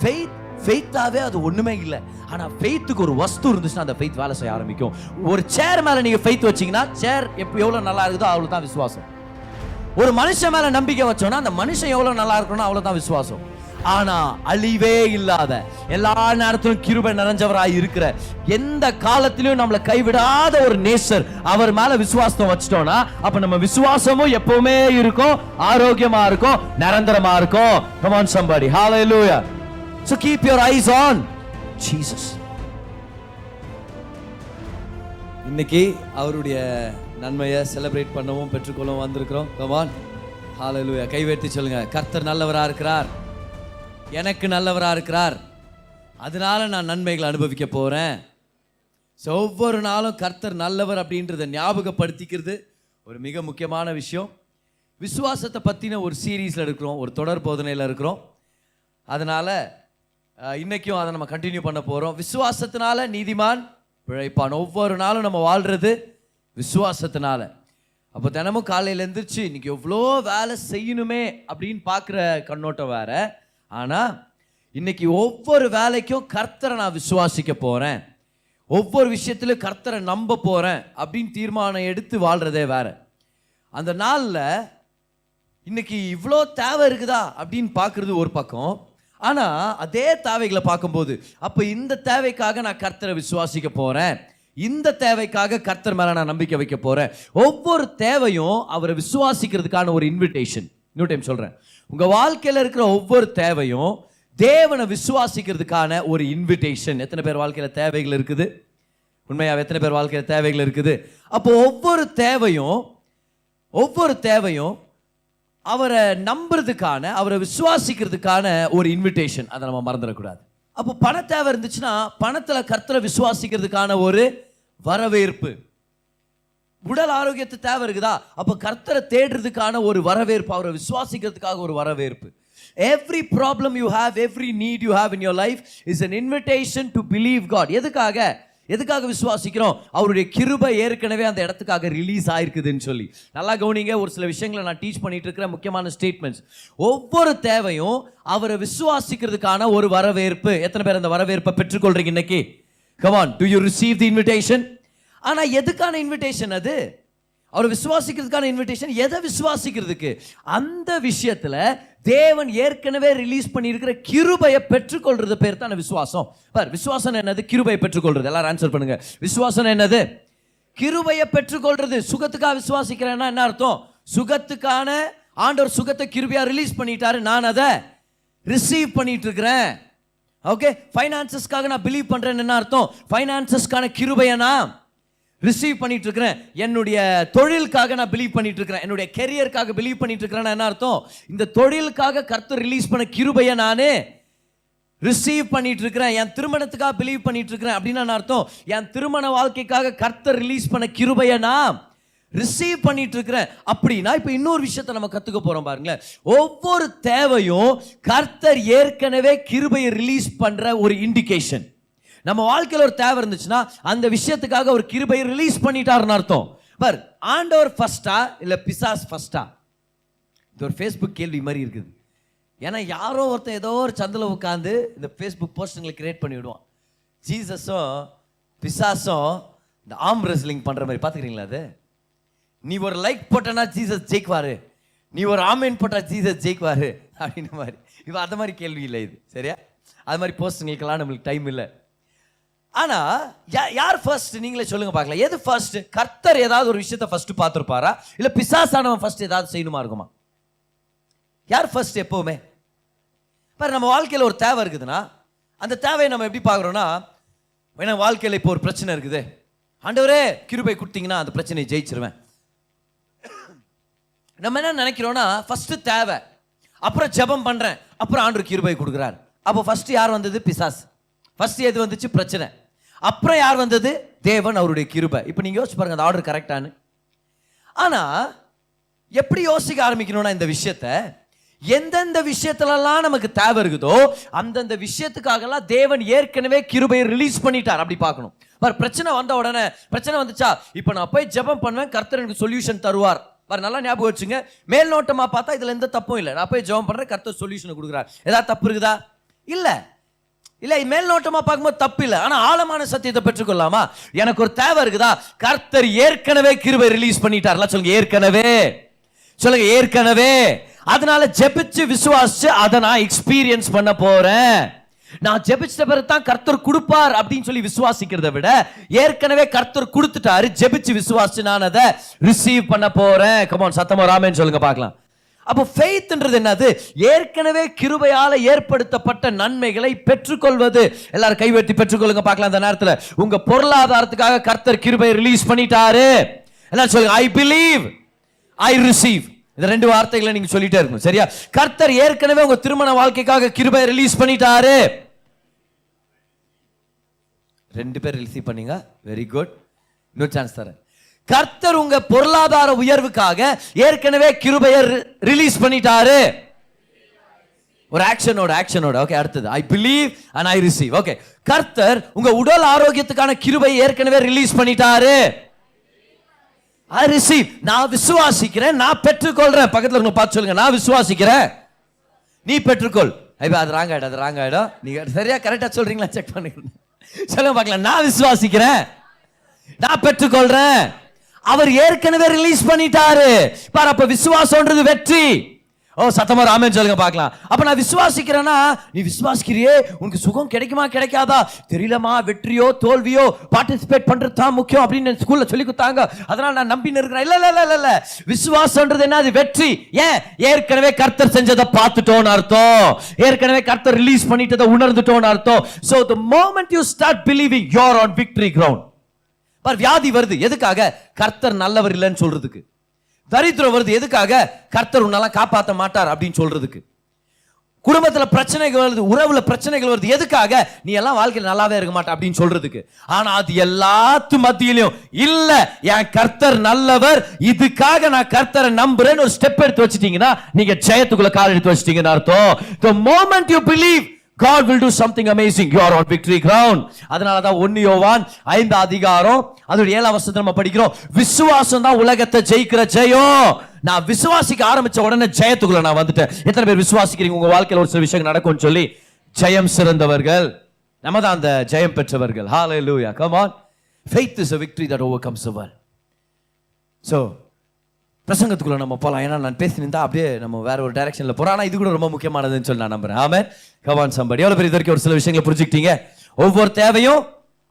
ஃபெய்த்தாவே அது ஒண்ணுமே இல்லை. ஆனா ஃபெய்த்துக்கு ஒரு வஸ்து இருந்துச்சுன்னா அந்த ஃபெய்த் வேலை செய்ய ஆரம்பிக்கும். ஒரு சேர் மேல நீங்க ஃபெய்த் வச்சீங்கன்னா சேர் எவ்வளவு நல்லா இருக்குதோ அவ்வளவுதான் விசுவாசம். ஒரு மனுஷன் மேல நம்பிக்கை வச்சோம்னா அந்த மனுஷன் எவ்வளவு நல்லா இருக்கணும் அவ்வளவுதான் விசுவாசம். ஆனா அழிவே இல்லாத, எல்லா நேரத்திலும் கிருபை நிறைஞ்சவராய் இருக்கிற, எந்த காலத்திலும் நம்மளை கைவிடாத ஒரு நேசர், அவர் மேல விசுவாசத்தை வச்சிட்டோம்னா அப்ப நம்ம விசுவாசமும் எப்பவுமே இருக்கும், ஆரோக்கியமா இருக்கும், நிரந்தரமா இருக்கும். Come on somebody, hallelujah. So keep your eyes on Jesus. இன்னைக்கு அவருடைய நன்மையை செலிப்ரேட் பண்ணவும் பெற்றுக்கொள்ளவும் வந்திருக்கிறோம். Come on, hallelujah. கை உயர்த்தி சொல்லுங்க, கர்த்தர் நல்லவரா இருக்கிறார், எனக்கு நல்லவரா இருக்கிறார், அதனால நான் நன்மைகளை அனுபவிக்க போறேன். ஸோ ஒவ்வொரு நாளும் கர்த்தர் நல்லவர் அப்படின்றத ஞாபகப்படுத்திக்கிறது ஒரு மிக முக்கியமான விஷயம். விசுவாசத்தை பற்றின ஒரு சீரீஸில் இருக்கிறோம், ஒரு தொடர் போதனையில் இருக்கிறோம். அதனால் இன்றைக்கும் அதை நம்ம கண்டினியூ பண்ண போகிறோம். விசுவாசத்தினால நீதிமான் பிழைப்பான். ஒவ்வொரு நாளும் நம்ம வாழ்கிறது விசுவாசத்தினால. அப்போ தினமும் காலையில் எழுந்திரிச்சு இன்றைக்கி எவ்வளோ வேலை செய்யணுமே அப்படின்னு பார்க்குற கண்ணோட்டம் வேறு. ஆனால் இன்னைக்கு ஒவ்வொரு வேலைக்கும் கர்த்தரை நான் விசுவாசிக்க போகிறேன், ஒவ்வொரு விஷயத்திலும் கர்த்தரை நம்ப போகிறேன் அப்படின்னு தீர்மானம் எடுத்து வாழ்கிறதே வேற. அந்த நாளில் இன்னைக்கு இவ்வளோ தேவை இருக்குதா அப்படின்னு பார்க்குறது ஒரு பக்கம். ஆனால் அதே தேவைகளை பார்க்கும்போது அப்போ இந்த தேவைக்காக நான் கர்த்தரை விசுவாசிக்க போகிறேன், இந்த தேவைக்காக கர்த்தர் மேலே நான் நம்பிக்கை வைக்க போகிறேன். ஒவ்வொரு தேவையும் அவரை விசுவாசிக்கிறதுக்கான ஒரு இன்விடேஷன். இன்னொரு டைம் சொல்கிறேன், உங்கள் வாழ்க்கையில் இருக்கிற ஒவ்வொரு தேவையும் தேவனை விசுவாசிக்கிறதுக்கான ஒரு இன்விடேஷன். எத்தனை பேர் வாழ்க்கையில் தேவைகள் இருக்குது? உண்மையாக எத்தனை பேர் வாழ்க்கையில் தேவைகள் இருக்குது? அப்போ ஒவ்வொரு தேவையும் அவரை நம்புறதுக்கான, அவரை விசுவாசிக்கிறதுக்கான ஒரு இன்விடேஷன். அதை நம்ம மறந்துடக்கூடாது. அப்போ பண தேவை இருந்துச்சுன்னா பணத்தில் கர்த்தரை விசுவாசிக்கிறதுக்கான ஒரு வரவேற்பு. உடல் ஆரோக்கியத்தை தேவை இருக்குதா, அப்போ கர்த்தரை தேடுறதுக்கான ஒரு வரவேற்பு, அவரை விசுவாசிக்கிறதுக்காக ஒரு வரவேற்பு. Every problem you have, every need you have in your life is an invitation to believe God. எதுக்காக விசுவாசிக்கிறோம்? அவருடைய கிருபை ஏற்கனவே அந்த இடத்துக்காக ரிலீஸ் ஆயிருக்குதுன்னு சொல்லி. நல்லா கவனிங்க, ஒரு சில விஷயங்களை நான் டீச் பண்ணிட்டு இருக்கிற முக்கியமான ஸ்டேட்மெண்ட்ஸ். ஒவ்வொரு தேவையும் அவரை விசுவாசிக்கிறதுக்கான ஒரு வரவேற்பு. எத்தனை பேர் அந்த வரவேற்பை பெற்றுக்கொள்றீங்க இன்னைக்கு? Come on, do you receive the invitation? ஆனா எதுக்கான இன்விடேஷன்? அது அவரை விசுவாசிக்கிறதுக்கான இன்விடேஷன். எதை விசுவாசிக்கிறதுக்கு? அந்த விஷயத்துல தேவன் ஏற்கனவே ரிலீஸ் பண்ணியிருக்கிற கிருபையை பெற்றுக்கொள்றது பேர் தான் விசுவாசம். விசுவாசம் என்னது? கிருபையை பெற்றுக்கொள்றது. எல்லாரும் ஆன்சர் பண்ணுங்க. விசுவாசம் என்னது? கிருபையை பெற்றுக்கொள்றது. சுகத்துக்காக விசுவாசிக்கிறேன்னா என்ன அர்த்தம்? சுகத்துக்கான ஆண்டவர் சுகத்தை கிருபையா ரிலீஸ் பண்ணிட்டாரு, நான் அதை ரிசீவ் பண்ணிட்டு இருக்கிறேன். ஓகே, ஃபைனான்சஸ்க்காக நான் பிலீவ் பண்றேன்னு என்ன அர்த்தம்? ஃபைனான்சஸ்க்கான கிருபையை நான் ரிசீவ் பண்ணிட்டு இருக்கிறேன். என்னுடைய தொழிலுக்காக நான் பிலீவ் பண்ணிட்டு இருக்கிறேன், என்னுடைய கெரியருக்காக பிலீவ் பண்ணிட்டு இருக்கிறேன். என்ன அர்த்தம்? இந்த தொழிலுக்காக கர்த்தர் ரிலீஸ் பண்ண கிருபையை நானே ரிசீவ் பண்ணிட்டு இருக்கிறேன். என் திருமணத்துக்காக பிலீவ் பண்ணிட்டு இருக்கிறேன் அப்படின்னா என்ன அர்த்தம்? என் திருமண வாழ்க்கைக்காக கர்த்தர் ரிலீஸ் பண்ண கிருபையை நான் ரிசீவ் பண்ணிட்டு இருக்கிறேன். அப்படின்னா இப்போ இன்னொரு விஷயத்தை நம்ம கத்துக்க போறோம் பாருங்களேன். ஒவ்வொரு தேவையும் கர்த்தர் ஏற்கனவே கிருபையை ரிலீஸ் பண்ற ஒரு இண்டிகேஷன். நம்ம வாழ்க்கையில் ஒரு தேவை இருந்துச்சுன்னா அந்த விஷயத்துக்காக ஒரு கிருபையை ரிலீஸ் பண்ணிட்டாருன்னு அர்த்தம். பார், ஆண்டவர் ஃபர்ஸ்டா இல்லை பிசாஸ் ஃபர்ஸ்டா? இது ஒரு ஃபேஸ்புக் கேள்வி மாதிரி இருக்குது. ஏன்னா யாரோ ஒருத்தன் ஏதோ ஒரு சந்தில் உட்காந்து இந்த ஃபேஸ்புக் போஸ்ட்டுங்களை கிரியேட் பண்ணி விடுவான். ஜீசஸும் பிசாசும் இந்த ஆர்ம் ரெஸ்லிங் பண்ணுற மாதிரி பார்த்துக்கிறீங்களா? அது நீ ஒரு லைக் போட்டனா ஜீசஸ் ஜெயிக்குவாரு, நீ ஒரு ஆமேன் போட்டா ஜீசஸ் ஜெயிக்குவாரு அப்படின்ற மாதிரி. இப்போ அந்த மாதிரி கேள்வி இல்லை இது, சரியா? அது மாதிரி போஸ்ட்டுங்களுக்கெல்லாம் நம்மளுக்கு டைம் இல்லை. ஆனா யார் ஃபர்ஸ்ட்? நீங்களே சொல்லுங்க பார்க்கலாம். எது ஃபர்ஸ்ட்? கர்த்தர் ஏதாவது ஒரு விஷயத்தை ஃபர்ஸ்ட் பார்த்துருப்பாரா, இல்ல பிசாசானவன் ஃபர்ஸ்ட் ஏதாவது செய்யணுமா இருக்குமா? யார் ஃபர்ஸ்ட் எப்பவுமே? பாரு, நம்ம வாழ்க்கையில் ஒரு தேவை இருக்குதுன்னா அந்த தேவையை நம்ம எப்படி பார்க்குறோம்னா, ஏன்னா வாழ்க்கையில் இப்போ ஒரு பிரச்சனை இருக்குது, ஆண்டவரே கிருபை கொடுத்தீங்கன்னா அந்த பிரச்சனையை ஜெயிச்சிருவேன். நம்ம என்ன நினைக்கிறோம்னா, ஃபர்ஸ்ட் தேவை, அப்புறம் ஜெபம் பண்றேன், அப்புறம் ஆண்டவர் கிருபை கொடுக்குறார். அப்போ ஃபர்ஸ்ட் யார் வந்தது? பிசாஸ். ஃபர்ஸ்ட் எது வந்துச்சு? பிரச்சனை. அப்புறம் யார் வந்தது? தேவன், அவருடைய கிருபை. இப்போ நீங்க யோசிச்சு பாருங்க அந்த ஆர்டர் கரெக்டானு. ஆனா எப்படி யோசிக்க ஆரம்பிக்கணும்னா, இந்த விஷயத்தை எந்தெந்த விஷயத்துலலாம் நமக்கு தேவை இருக்குதோ அந்தந்த விஷயத்துக்காகலாம் தேவன் ஏற்கனவே கிருபையை ரிலீஸ் பண்ணிட்டார். அப்படி பார்க்கணும். பிரச்சனை வந்த உடனே, பிரச்சனை வந்துச்சா இப்போ நான் போய் ஜெபம் பண்ணுவேன், கர்த்தர் எனக்கு சொல்யூஷன் தருவார். நல்லா ஞாபகம் வச்சுங்க. மேல் நோட்டமா பார்த்தா இதுல எந்த தப்பும் இல்லை. நான் போய் ஜெபம் பண்றேன், கர்த்தர் சொல்யூஷன் கொடுக்குறார். ஏதாவது தப்பு இருக்குதா? இல்ல மேல் நோட்டமா பார்க்கும்போது தப்பு இல்லை. ஆனா ஆழமான சத்தியத்தை பெற்றுக்கொள்ளாமா? எனக்கு ஒரு தேவை இருக்குதா? கர்த்தர் ஏற்கனவே கிருபை ரிலீஸ் பண்ணிட்டார்ல. சொல்லுங்க ஏற்கனவே. அதனால ஜெபிச்சு விசுவாசிச்சு அதை நான் எக்ஸ்பீரியன்ஸ் பண்ண போறேன். நான் ஜெபிச்ச பிறகு தான் கர்த்தர் கொடுப்பார் அப்படின்னு சொல்லி விசுவாசிக்கிறத விட ஏற்கனவே கர்த்தர் கொடுத்துட்டாரு, ஜெபிச்சு விசுவாசிச்சு நான் அதை ரிசீவ் பண்ண போறேன். கமான், சத்தமா ராமேன்னு சொல்லுங்க பார்க்கலாம். அப்போ ஃபெய்த்ன்றது என்னது? ஏற்கனவே கிருபையால ஏற்படுத்தப்பட்ட நன்மைகளை பெற்றுக்கொள்வது. எல்லாரும் கைவெட்டி பெற்றுக்கொள்ளுங்க பார்க்கலாம். அந்த நேரத்தில் உங்க பொருளாதாரத்துக்காக கர்த்தர் கிருபை ரிலீஸ் பண்ணிட்டாரு. எல்லாரும் சொல்லுங்க, ஐ பிலீவ், ஐ ரிசீவ். இந்த ரெண்டு வார்த்தைகளை நீங்க சொல்லிட்டே இருக்கணும், சரியா? கர்த்தர் ஏற்கனவே உங்க திருமண வாழ்க்கைக்காக கிருபை ரிலீஸ் பண்ணிட்டாரு. 2 பேர் ரிசீவ் பண்ணீங்க, வெரி குட். இன்னொரு சான்ஸ் தரேன். கர்த்தர் உங்க பொருளாதார உயர்வுக்காக ஏற்கனவே கிருபையை ரிலீஸ் பண்ணிட்டாரு. ஒரு ஆக்ஷனோட. ஓகே, அடுத்தது I believe and I receive. Okay, கர்த்தர் உங்க உடல் ஆரோக்கியத்துக்கான கிருபையை ஏற்கனவே ரிலீஸ் பண்ணிட்டாரு. I receive. நான் விசுவாசிக்கிறேன், நான் பெற்றுக்கொள்றேன். பக்கத்துல உங்களை பார்த்து சொல்லுங்க, நான் விசுவாசிக்கிறேன், நீ பெற்றுக்கொள். அது ராங் ஆயிடும். நீங்க சரியா கரெக்டா சொல்றீங்களா செக் பண்ணுங்க. சொல்லுங்க பார்க்கலாம், நான் விசுவாசிக்கிறேன், நான் பெற்றுக்கொள்றேன். அவர் ஏற்கனவே ரிலீஸ் பண்ணிட்டாரு பாரு. அப்ப விசுவாசம்ன்றது வெற்றி. ஓ, சத்தமா ராமேன்னு சொல்லுங்க பார்க்கலாம். அப்ப நான் விசுவாசிக்கிறேன்னா, நீ விசுவாசிக்கிறியே, உனக்கு சுகம் கிடைக்குமா கிடைக்காதா தெரியலமா, வெற்றியோ தோல்வியோ பார்ட்டிசிபேட் பண்றது தான் முக்கியம் அப்படின்னு ஸ்கூல்ல சொல்லி கொடுத்தாங்க, அதனால நான் நம்பின்னு இருக்கிறேன். இல்ல, விசுவாசம்ன்றது என்ன? அது வெற்றி. ஏன்? ஏற்கனவே கர்த்தர் செஞ்சதை பார்த்துட்டோன்னு அர்த்தம், ஏற்கனவே கர்த்தர் ரிலீஸ் பண்ணிட்டதை உணர்ந்துட்டோன்னு அர்த்தம். So the moment you start believing, you're on victory ground. பார், வியாதி வருது எதுக்காக? கர்த்தர் நல்லவர் இல்லைன்னு சொல்றதுக்கு. தரித்திரம் வருது எதுக்காக? கர்த்தர் உன்னெல்லாம் காப்பாற்ற மாட்டார் அப்படின்னு சொல்றதுக்கு. குடும்பத்துல பிரச்சனைகள் வருது, உறவுல பிரச்சனைகள் வருது எதுக்காக? நீ எல்லாம் வாழ்க்கையில் நல்லாவே இருக்க மாட்ட அப்படின்னு சொல்றதுக்கு. ஆனா அது எல்லாத்து மத்தியிலும் இல்ல, என் கர்த்தர் நல்லவர், இதுக்காக நான் கர்த்தரை நம்புறேன்னு ஒரு ஸ்டெப் எடுத்து வச்சிட்டீங்கன்னா நீங்க ஜெயத்துக்குள்ள கால் எடுத்து வச்சிட்டீங்கன்னு அர்த்தம். The moment you believe, God will do something amazing. You are on victory ground. அதனாலதான் 1 யோவான் 5 அதிகாரம் அதோட 7 வசனத்தை நம்ம படிக்கிறோம். விசுவாசம் தான் உலகத்தை ஜெயிக்கிற ஜெயம். நான் விசுவாசிக்க ஆரம்பிச்ச உடனே ஜெயத்துக்குள்ள நான் வந்துட்டேன். எத்தனை பேர் விசுவாசிக்கிறீங்க உங்க வாழ்க்கையில் ஒரு சில விஷயம் நடக்கும்னு சொல்லி? ஜெயம் சிறந்தவர்கள் நம்ம தான், அந்த ஜெயம் பெற்றவர்கள். Hallelujah. Come on. Faith is a victory that overcomes the world. So பிரசங்கத்துக்குள்ள நம்ம போலாம். ஏன்னா நான் பேசினிருந்தா அப்படியே நம்ம வேற ஒரு டைரக்ஷன்ல போறோம். ஆனா இது கூட ரொம்ப முக்கியமானதுன்னு சொல்லி நான் நம்புறேன். ஆமென். Come on somebody. எவ்வளவு பேர் இது வரைக்கும் ஒரு சில விஷயங்களை புரிஞ்சுக்கிட்டீங்க? ஒவ்வொரு தேவையும்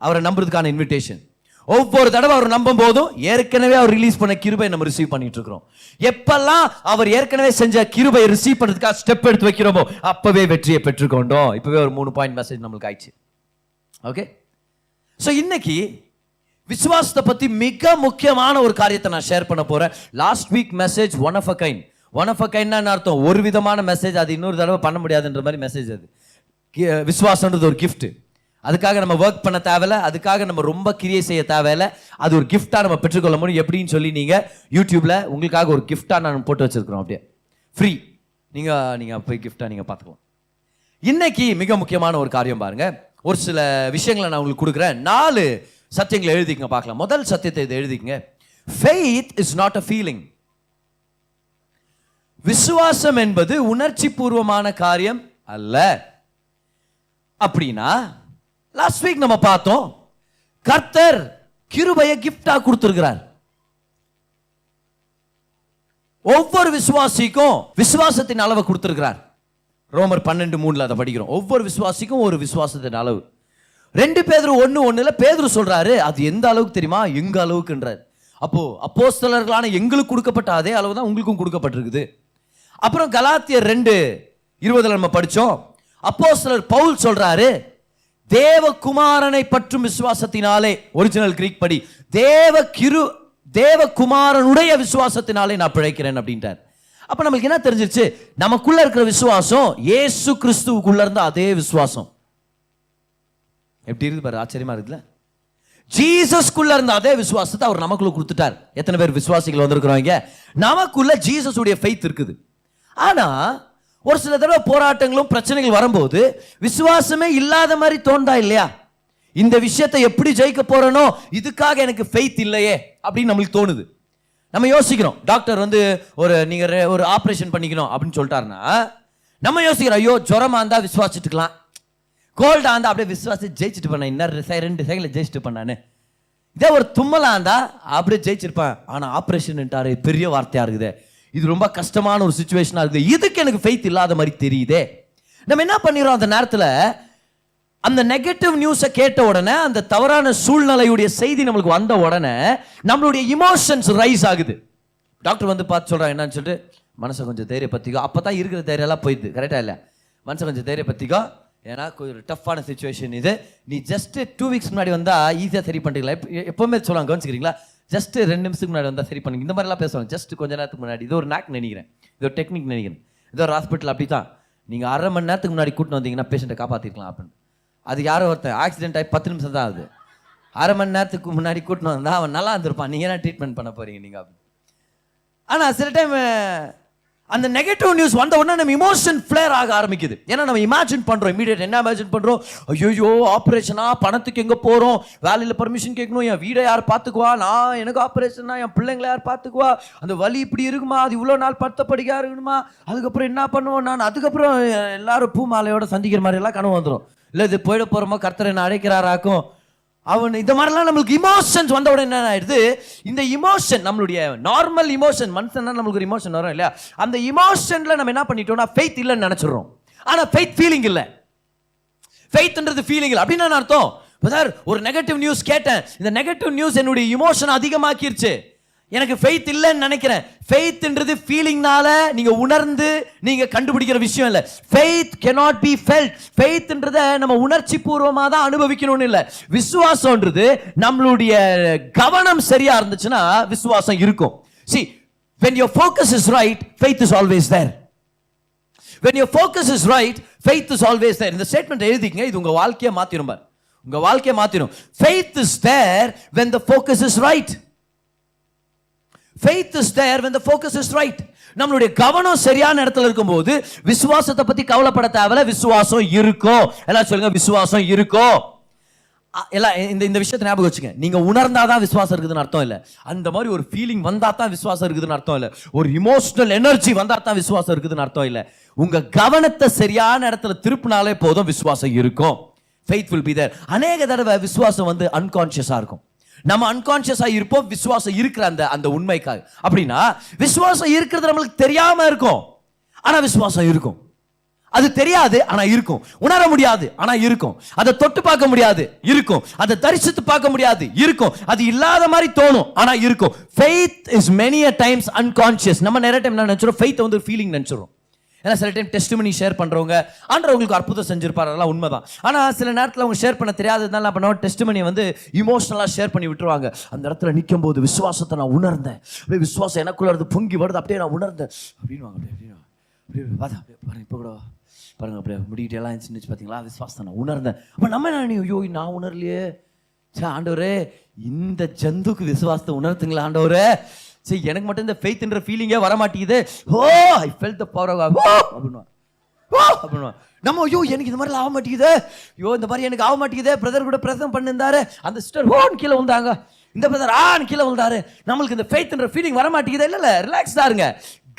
அவரை நம்புறதுக்கான இன்விடேஷன். ஒவ்வொரு தடவை அவர் நம்பும் போதும் ஏற்கனவே அவர் ரிலீஸ் பண்ண கிருபை நம்ம ரிசீவ் பண்ணிட்டு இருக்கிறோம். எப்பெல்லாம் அவர் ஏற்கனவே செஞ்ச கிருபை ரிசீவ் பண்றதுக்காக ஸ்டெப் எடுத்து வைக்கிறோமோ அப்பவே வெற்றியை பெற்றுக்கொண்டோம். இப்பவே ஒரு 3 பாயிண்ட் மெசேஜ் நம்மளுக்கு ஆயிடுச்சு. ஓகே, ஸோ இன்னைக்கு விசுவாசத்தை பத்தி மிக முக்கியமான ஒரு காரியத்தை நான் ஷேர் பண்ண போறேன். Last week message one of a kind அர்த்தம் ஒரு விதமான மெசேஜ், அது இன்னொரு தடவை பண்ண முடியாதுன்ற மாதிரி மெசேஜ். அது விசுவாசம்ன்றது ஒரு கிஃப்ட். அதுக்காக நம்ம ஒர்க் பண்ண தேவையில்ல, அதுக்காக நம்ம ரொம்ப கிரியை செய்ய தேவையில்ல. அது ஒரு கிஃப்டா நம்ம பெற்றுக்கொள்ள முடியும். எப்படின்னு சொல்லி நீங்க யூடியூப்ல உங்களுக்காக ஒரு கிஃப்டா நான் போட்டு வச்சிருக்கிறோம், அப்படியே ஃப்ரீ. நீங்க போய் கிஃப்டா நீங்க பார்த்துக்கலாம். இன்னைக்கு மிக முக்கியமான ஒரு காரியம் பாருங்க. ஒரு சில விஷயங்களை நான் உங்களுக்கு கொடுக்குறேன். 4 சத்தியங்களை எழுதிக்கங்க பார்க்கலாம். முதல் சத்தியத்தை இதை எழுதிக்கங்க. Faith is not a feeling. விசுவாசம் என்பது உணர்ச்சி பூர்வமான காரியம் அல்ல. அப்படின்னா லாஸ்ட் வீக் நம்ம பார்த்தோம், கர்த்தர் கிருபையை கிஃப்டா கொடுத்திருக்கிறார். ஒவ்வொரு விசுவாசிக்கும் விசுவாசத்தின் அளவை கொடுத்திருக்கிறார். ரோமர் 12:3 அதை படிக்கிறோம். ஒவ்வொரு விசுவாசிக்கும் ஒரு விசுவாசத்தின் அளவு. 2 பேதுரு 1:1 பேதுரு சொல்றாரு, அது எந்த அளவுக்கு தெரியுமா? எங்க அளவுக்குன்றார். அப்போ அப்போஸ்தலர்களான எங்களுக்கு கொடுக்கப்பட்ட அதே அளவு தான் உங்களுக்கும் கொடுக்கப்பட்டிருக்குது. அப்புறம் கலாத்தியர் 2:20 நம்ம படிச்சோம். அப்போஸ்தலர் பவுல் சொல்றாரு, தேவகுமாரனை பற்றும் விசுவாசத்தினாலே, ஒரிஜினல் கிரீக் படி தேவகுமாரனுடைய விசுவாசத்தினாலே நான் பிழைக்கிறேன் அப்படின்ட்டார். அப்ப நமக்கு என்ன தெரிஞ்சிருச்சு? நமக்குள்ள இருக்கிற விசுவாசம் இயேசு கிறிஸ்துவுக்குள்ள இருந்த அதே விசுவாசம். எப்படி இருக்கு பாரு, ஆச்சரியமா இருக்குல்ல? ஜீசஸ்குள்ள இருந்த அதே விசுவாசத்தை அவர் நமக்குள்ள கொடுத்துட்டார். எத்தனை பேர் விசுவாசிகள் வந்திருக்கிறோம்? நமக்குள்ள ஜீசஸ் உடைய ஃபெய்த் இருக்குது. ஆனா ஒரு சில தடவை போராட்டங்களும் பிரச்சனைகள் வரும்போது விசுவாசமே இல்லாத மாதிரி தோண்டா இல்லையா? இந்த விஷயத்தை எப்படி ஜெயிக்க போறனோ, இதுக்காக எனக்கு ஃபெய்த் இல்லையே அப்படின்னு நம்மளுக்கு தோணுது. நம்ம யோசிக்கிறோம், டாக்டர் நீங்க ஒரு ஆபரேஷன் பண்ணிக்கணும் அப்படின்னு சொல்லிட்டாருன்னா நம்ம யோசிக்கிறோம், ஐயோ ஜுரமா இருந்தா விசுவாசிட்டுக்கலாம், கோல்டா இருந்தா அப்படியே விசுவாசி ஜெயிச்சுட்டு பண்ணேன், இன்னும் 2 செகண்ட்ல ஜெயிச்சுட்டு பண்ணானு. இதே ஒரு தும்மலா இருந்தா அப்படியே ஜெயிச்சிருப்பேன். ஆனா ஆப்ரேஷன்ட்டாரு, பெரிய வார்த்தையா இருக்குது, இது ரொம்ப கஷ்டமான ஒரு சுச்சுவேஷனா இருக்குது, இதுக்கு எனக்கு ஃபெய்த் இல்லாத மாதிரி தெரியுதே. நம்ம என்ன பண்ணிடுறோம் அந்த நேரத்துல, அந்த நெகட்டிவ் நியூஸை கேட்ட உடனே, அந்த தவறான சூழ்நிலையுடைய செய்தி நம்மளுக்கு வந்த உடனே நம்மளுடைய இமோஷன்ஸ் ரைஸ் ஆகுது. டாக்டர் வந்து பார்த்து சொல்றாங்க என்னன்னு சொல்லிட்டு, மனசை கொஞ்சம் தைரியப்படுத்திக்கோ. அப்பதான் இருக்கிற தைரியம் எல்லாம் போயிடுது. கரெக்டா இல்ல? மனசை கொஞ்சம் தைரியப்படுத்திக்கோ, ஏன்னா ஒரு டஃப்பான சுச்சுவேஷன் இது. நீ ஜஸ்ட் 2 வீக்ஸ் முன்னாடி வந்தா ஈஸியா சரி பண்ணிக்கலாம். எப்பவுமே சொல்லுவாங்க, கவனிச்சுக்கிறீங்களா? ஜஸ்ட் 2 நிமிஷத்துக்கு முன்னாடி வந்தா சரி பண்ணுங்க, இந்த மாதிரி எல்லாம் பேசுவாங்க. ஜஸ்ட் கொஞ்ச நேரத்துக்கு முன்னாடி. இது ஒரு நாக் நினைக்கிறேன், இது ஒரு டெக்னிக் நினைக்கிறேன். இது ஒரு ஹாஸ்பிட்டல் அப்படித்தான். நீங்க 1/2 மணி நேரத்துக்கு முன்னாடி கூட்டிட்டு வந்தீங்கன்னா பேஷண்ட்டை காப்பாத்திருக்கலாம் அப்படின்னு. அது யாரோ ஒருத்தன் ஆக்சிடென்ட் ஆகி 10 நிமிஷம் தான் ஆகுது. 1/2 மணி நேரத்துக்கு முன்னாடி கூட்டிட்டு வந்தா அவன் நல்லா இருந்திருப்பான். நீங்க என்ன ட்ரீட்மெண்ட் பண்ண போறீங்க நீங்க அப்படின்னு. ஆனா சில டைம் அந்த நெகட்டிவ் நியூஸ் வந்த உடனே நம்ம இமோஷன் ஃபிளேர் ஆக ஆரம்பிக்குது. ஏன்னா நம்ம இமேஜின் பண்றோம், இமீடியட் என்ன இமேஜின் பண்றோம், ஐயோ ஆப்ரேஷனா, பணத்துக்கு எங்க போறோம், வேலையில பர்மிஷன் கேட்கணும், என் வீடை யார் பார்த்துக்குவா, நான் எனக்கு ஆப்ரேஷனா என் பிள்ளைங்களை யார் பார்த்துக்குவா, அந்த வலி இப்படி இருக்குமா, அது இவ்வளோ நாள் படுத்த படிக்கா இருக்கணுமா, அதுக்கப்புறம் என்ன பண்ணுவோம் நான், அதுக்கப்புறம் எல்லாரும் பூ மாலையோட சந்திக்கிற மாதிரி எல்லாம் கனவு வந்துடும். இல்லை இது போயிட போறோமோ, கர்த்தரை என்ன அழைக்கிறாராக்கும் அவன். இந்த மாதிரிலாம் நம்மளுக்கு இமோஷன்ஸ் வந்த உடனே என்ன ஆயிடுது, இந்த இமோஷன் நம்மளுடைய நார்மல் இமோஷன், மனுஷன்னா நம்மளுக்கு ஒரு இமோஷன் வரும் இல்லையா, அந்த இமோஷன்ல நம்ம என்ன பண்ணிட்டோம்னா ஃபெய்த் இல்லைன்னு நினைச்சிடறோம். ஆனா ஃபெய்த் ஃபீலிங் இல்லை. ஃபெய்த்ன்றது ஃபீலிங் இல்லை. அப்படின்னு அர்த்தம், சார் ஒரு நெகட்டிவ் நியூஸ் கேட்டேன், இந்த நெகட்டிவ் நியூஸ் என்னுடைய இமோஷன் அதிகமாக்கிருச்சு, எனக்கு ஃபெய்த் இல்லைன்னு நினைக்கிறேன். ஃபெய்த்ன்றது ஃபீலிங்னால நீங்க உணர்ந்து நீங்க கண்டுபிடிக்கிற விஷயம் இல்லை. Faith cannot be felt. ஃபெய்த்ன்றதை நம்ம உணர்ச்சி பூர்வமா தான் அனுபவிக்கணும்னு இல்லை. விசுவாசம்ன்றது நம்மளுடைய கவனம் சரியா இருந்துச்சுன்னா விசுவாசம் இருக்கும். See, when your focus is right, faith is always there. When your focus is right, faith is always there. இந்த ஸ்டேட்மெண்ட் எழுதிக்கங்க, இது உங்க வாழ்க்கையை மாத்திரும் பாரு, உங்க வாழ்க்கையை மாத்திரும். Faith is there when the focus is right. Faith is there when the focus is right. நம்மளுடைய கவனம் சரியான இடத்துல இருக்கும்போது விசுவாசத்தை பத்தி கவலைப்பட தேவையில்ல, விசுவாசம் இருக்கும். எல்லாம் சொல்லுங்க, விசுவாசம் இருக்கும். எல்லாம் இந்த விஷயத்தை ஞாபகம் வச்சுங்க. நீங்க உணர்ந்தாதான் விசுவாசம் இருக்குதுன்னு அர்த்தம் இல்லை. அந்த மாதிரி ஒரு ஃபீலிங் வந்தா தான் விசுவாசம் இருக்குதுன்னு அர்த்தம் இல்லை. ஒரு இமோஷனல் எனர்ஜி வந்தா தான் விசுவாசம் இருக்குதுன்னு அர்த்தம் இல்லை. உங்க கவனத்தை சரியான இடத்துல திருப்பினாலே போதும், விசுவாசம் இருக்கும். Faith will be there. அநேக தடவை விசுவாசம் வந்து அன்கான்சியஸா இருக்கும். நம்ம அன்கான்சியஸா இருப்போம் விசுவாசம் இருக்கிற அந்த உண்மைக்காக. அப்படின்னா விசுவாசம் இருக்கிறது நம்மளுக்கு தெரியாம இருக்கும், ஆனா விசுவாசம் இருக்கும். அது தெரியாது ஆனா இருக்கும். உணர முடியாது ஆனா இருக்கும். அதை தொட்டு பார்க்க முடியாது, இருக்கும். அதை தரிசித்து பார்க்க முடியாது, இருக்கும். அது இல்லாத மாதிரி தோணும் ஆனா இருக்கும். Faith is many a times unconscious. நம்ம நிறைய டைம் என்ன நினைச்சிரோம், ஃபெய்த் வந்து ஃபீலிங் நினைச்சிரோம். ஏன்னா சில டைம் டெஸ்டிமனி ஷேர் பண்றவங்க ஆண்டவங்களுக்கு அற்புதம் செஞ்சிருப்பாரு, அதெல்லாம் உண்மைதான். ஆனா சில நேரத்தில் அவங்க ஷேர் பண்ண தெரியாததுனால என்ன பண்ணுவாங்க, டெஸ்டிமனி வந்து இமோஷனலா ஷேர் பண்ணி விட்டுருவாங்க. அந்த இடத்துல நிற்கும் போது விசுவாசத்தை நான் உணர்ந்தேன், அப்படியே விசுவாசம் எனக்குள்ள இருந்து பொங்கி வருது, அப்படியே நான் உணர்ந்தேன் அப்படின்வாங்க. அப்படியே இப்போ கூட பாருங்க, அப்படியே முடிக்கிட்டே எல்லாம் இருந்துச்சு பார்த்தீங்களா, விசுவாசத்தை நான் உணர்ந்தேன். அப்போ நம்ம என்ன, ஐயோ நான் உணரலையே, சே ஆண்டவரே இந்த ஜந்துக்கு விசுவாசத்தை உணர்த்துங்களா ஆண்டவரே, சரி எனக்கு மட்டும் இந்த ஃபெய்த்ன்ற ஃபீலிங்கே வர மாட்டேங்குது. Oh I felt the power of God அப்படின்னுவா. நம்ம ஐயோ எனக்கு இந்த மாதிரிலாம் ஆக மாட்டேங்குது, ஐயோ இந்த மாதிரி எனக்கு ஆக மாட்டேங்குது. பிரதர் கூட பிரசங்கம் பண்ணிருந்தாரு, அந்த சிஸ்டர் ஓன்னு கீழே வந்தாங்க, இந்த பிரதர் கீழே வந்தாரு, நம்மளுக்கு இந்த ஃபெய்த்ன்ற ஃபீலிங் வர மாட்டேங்குது. இல்லை ரிலாக்ஸ்டா இருங்க.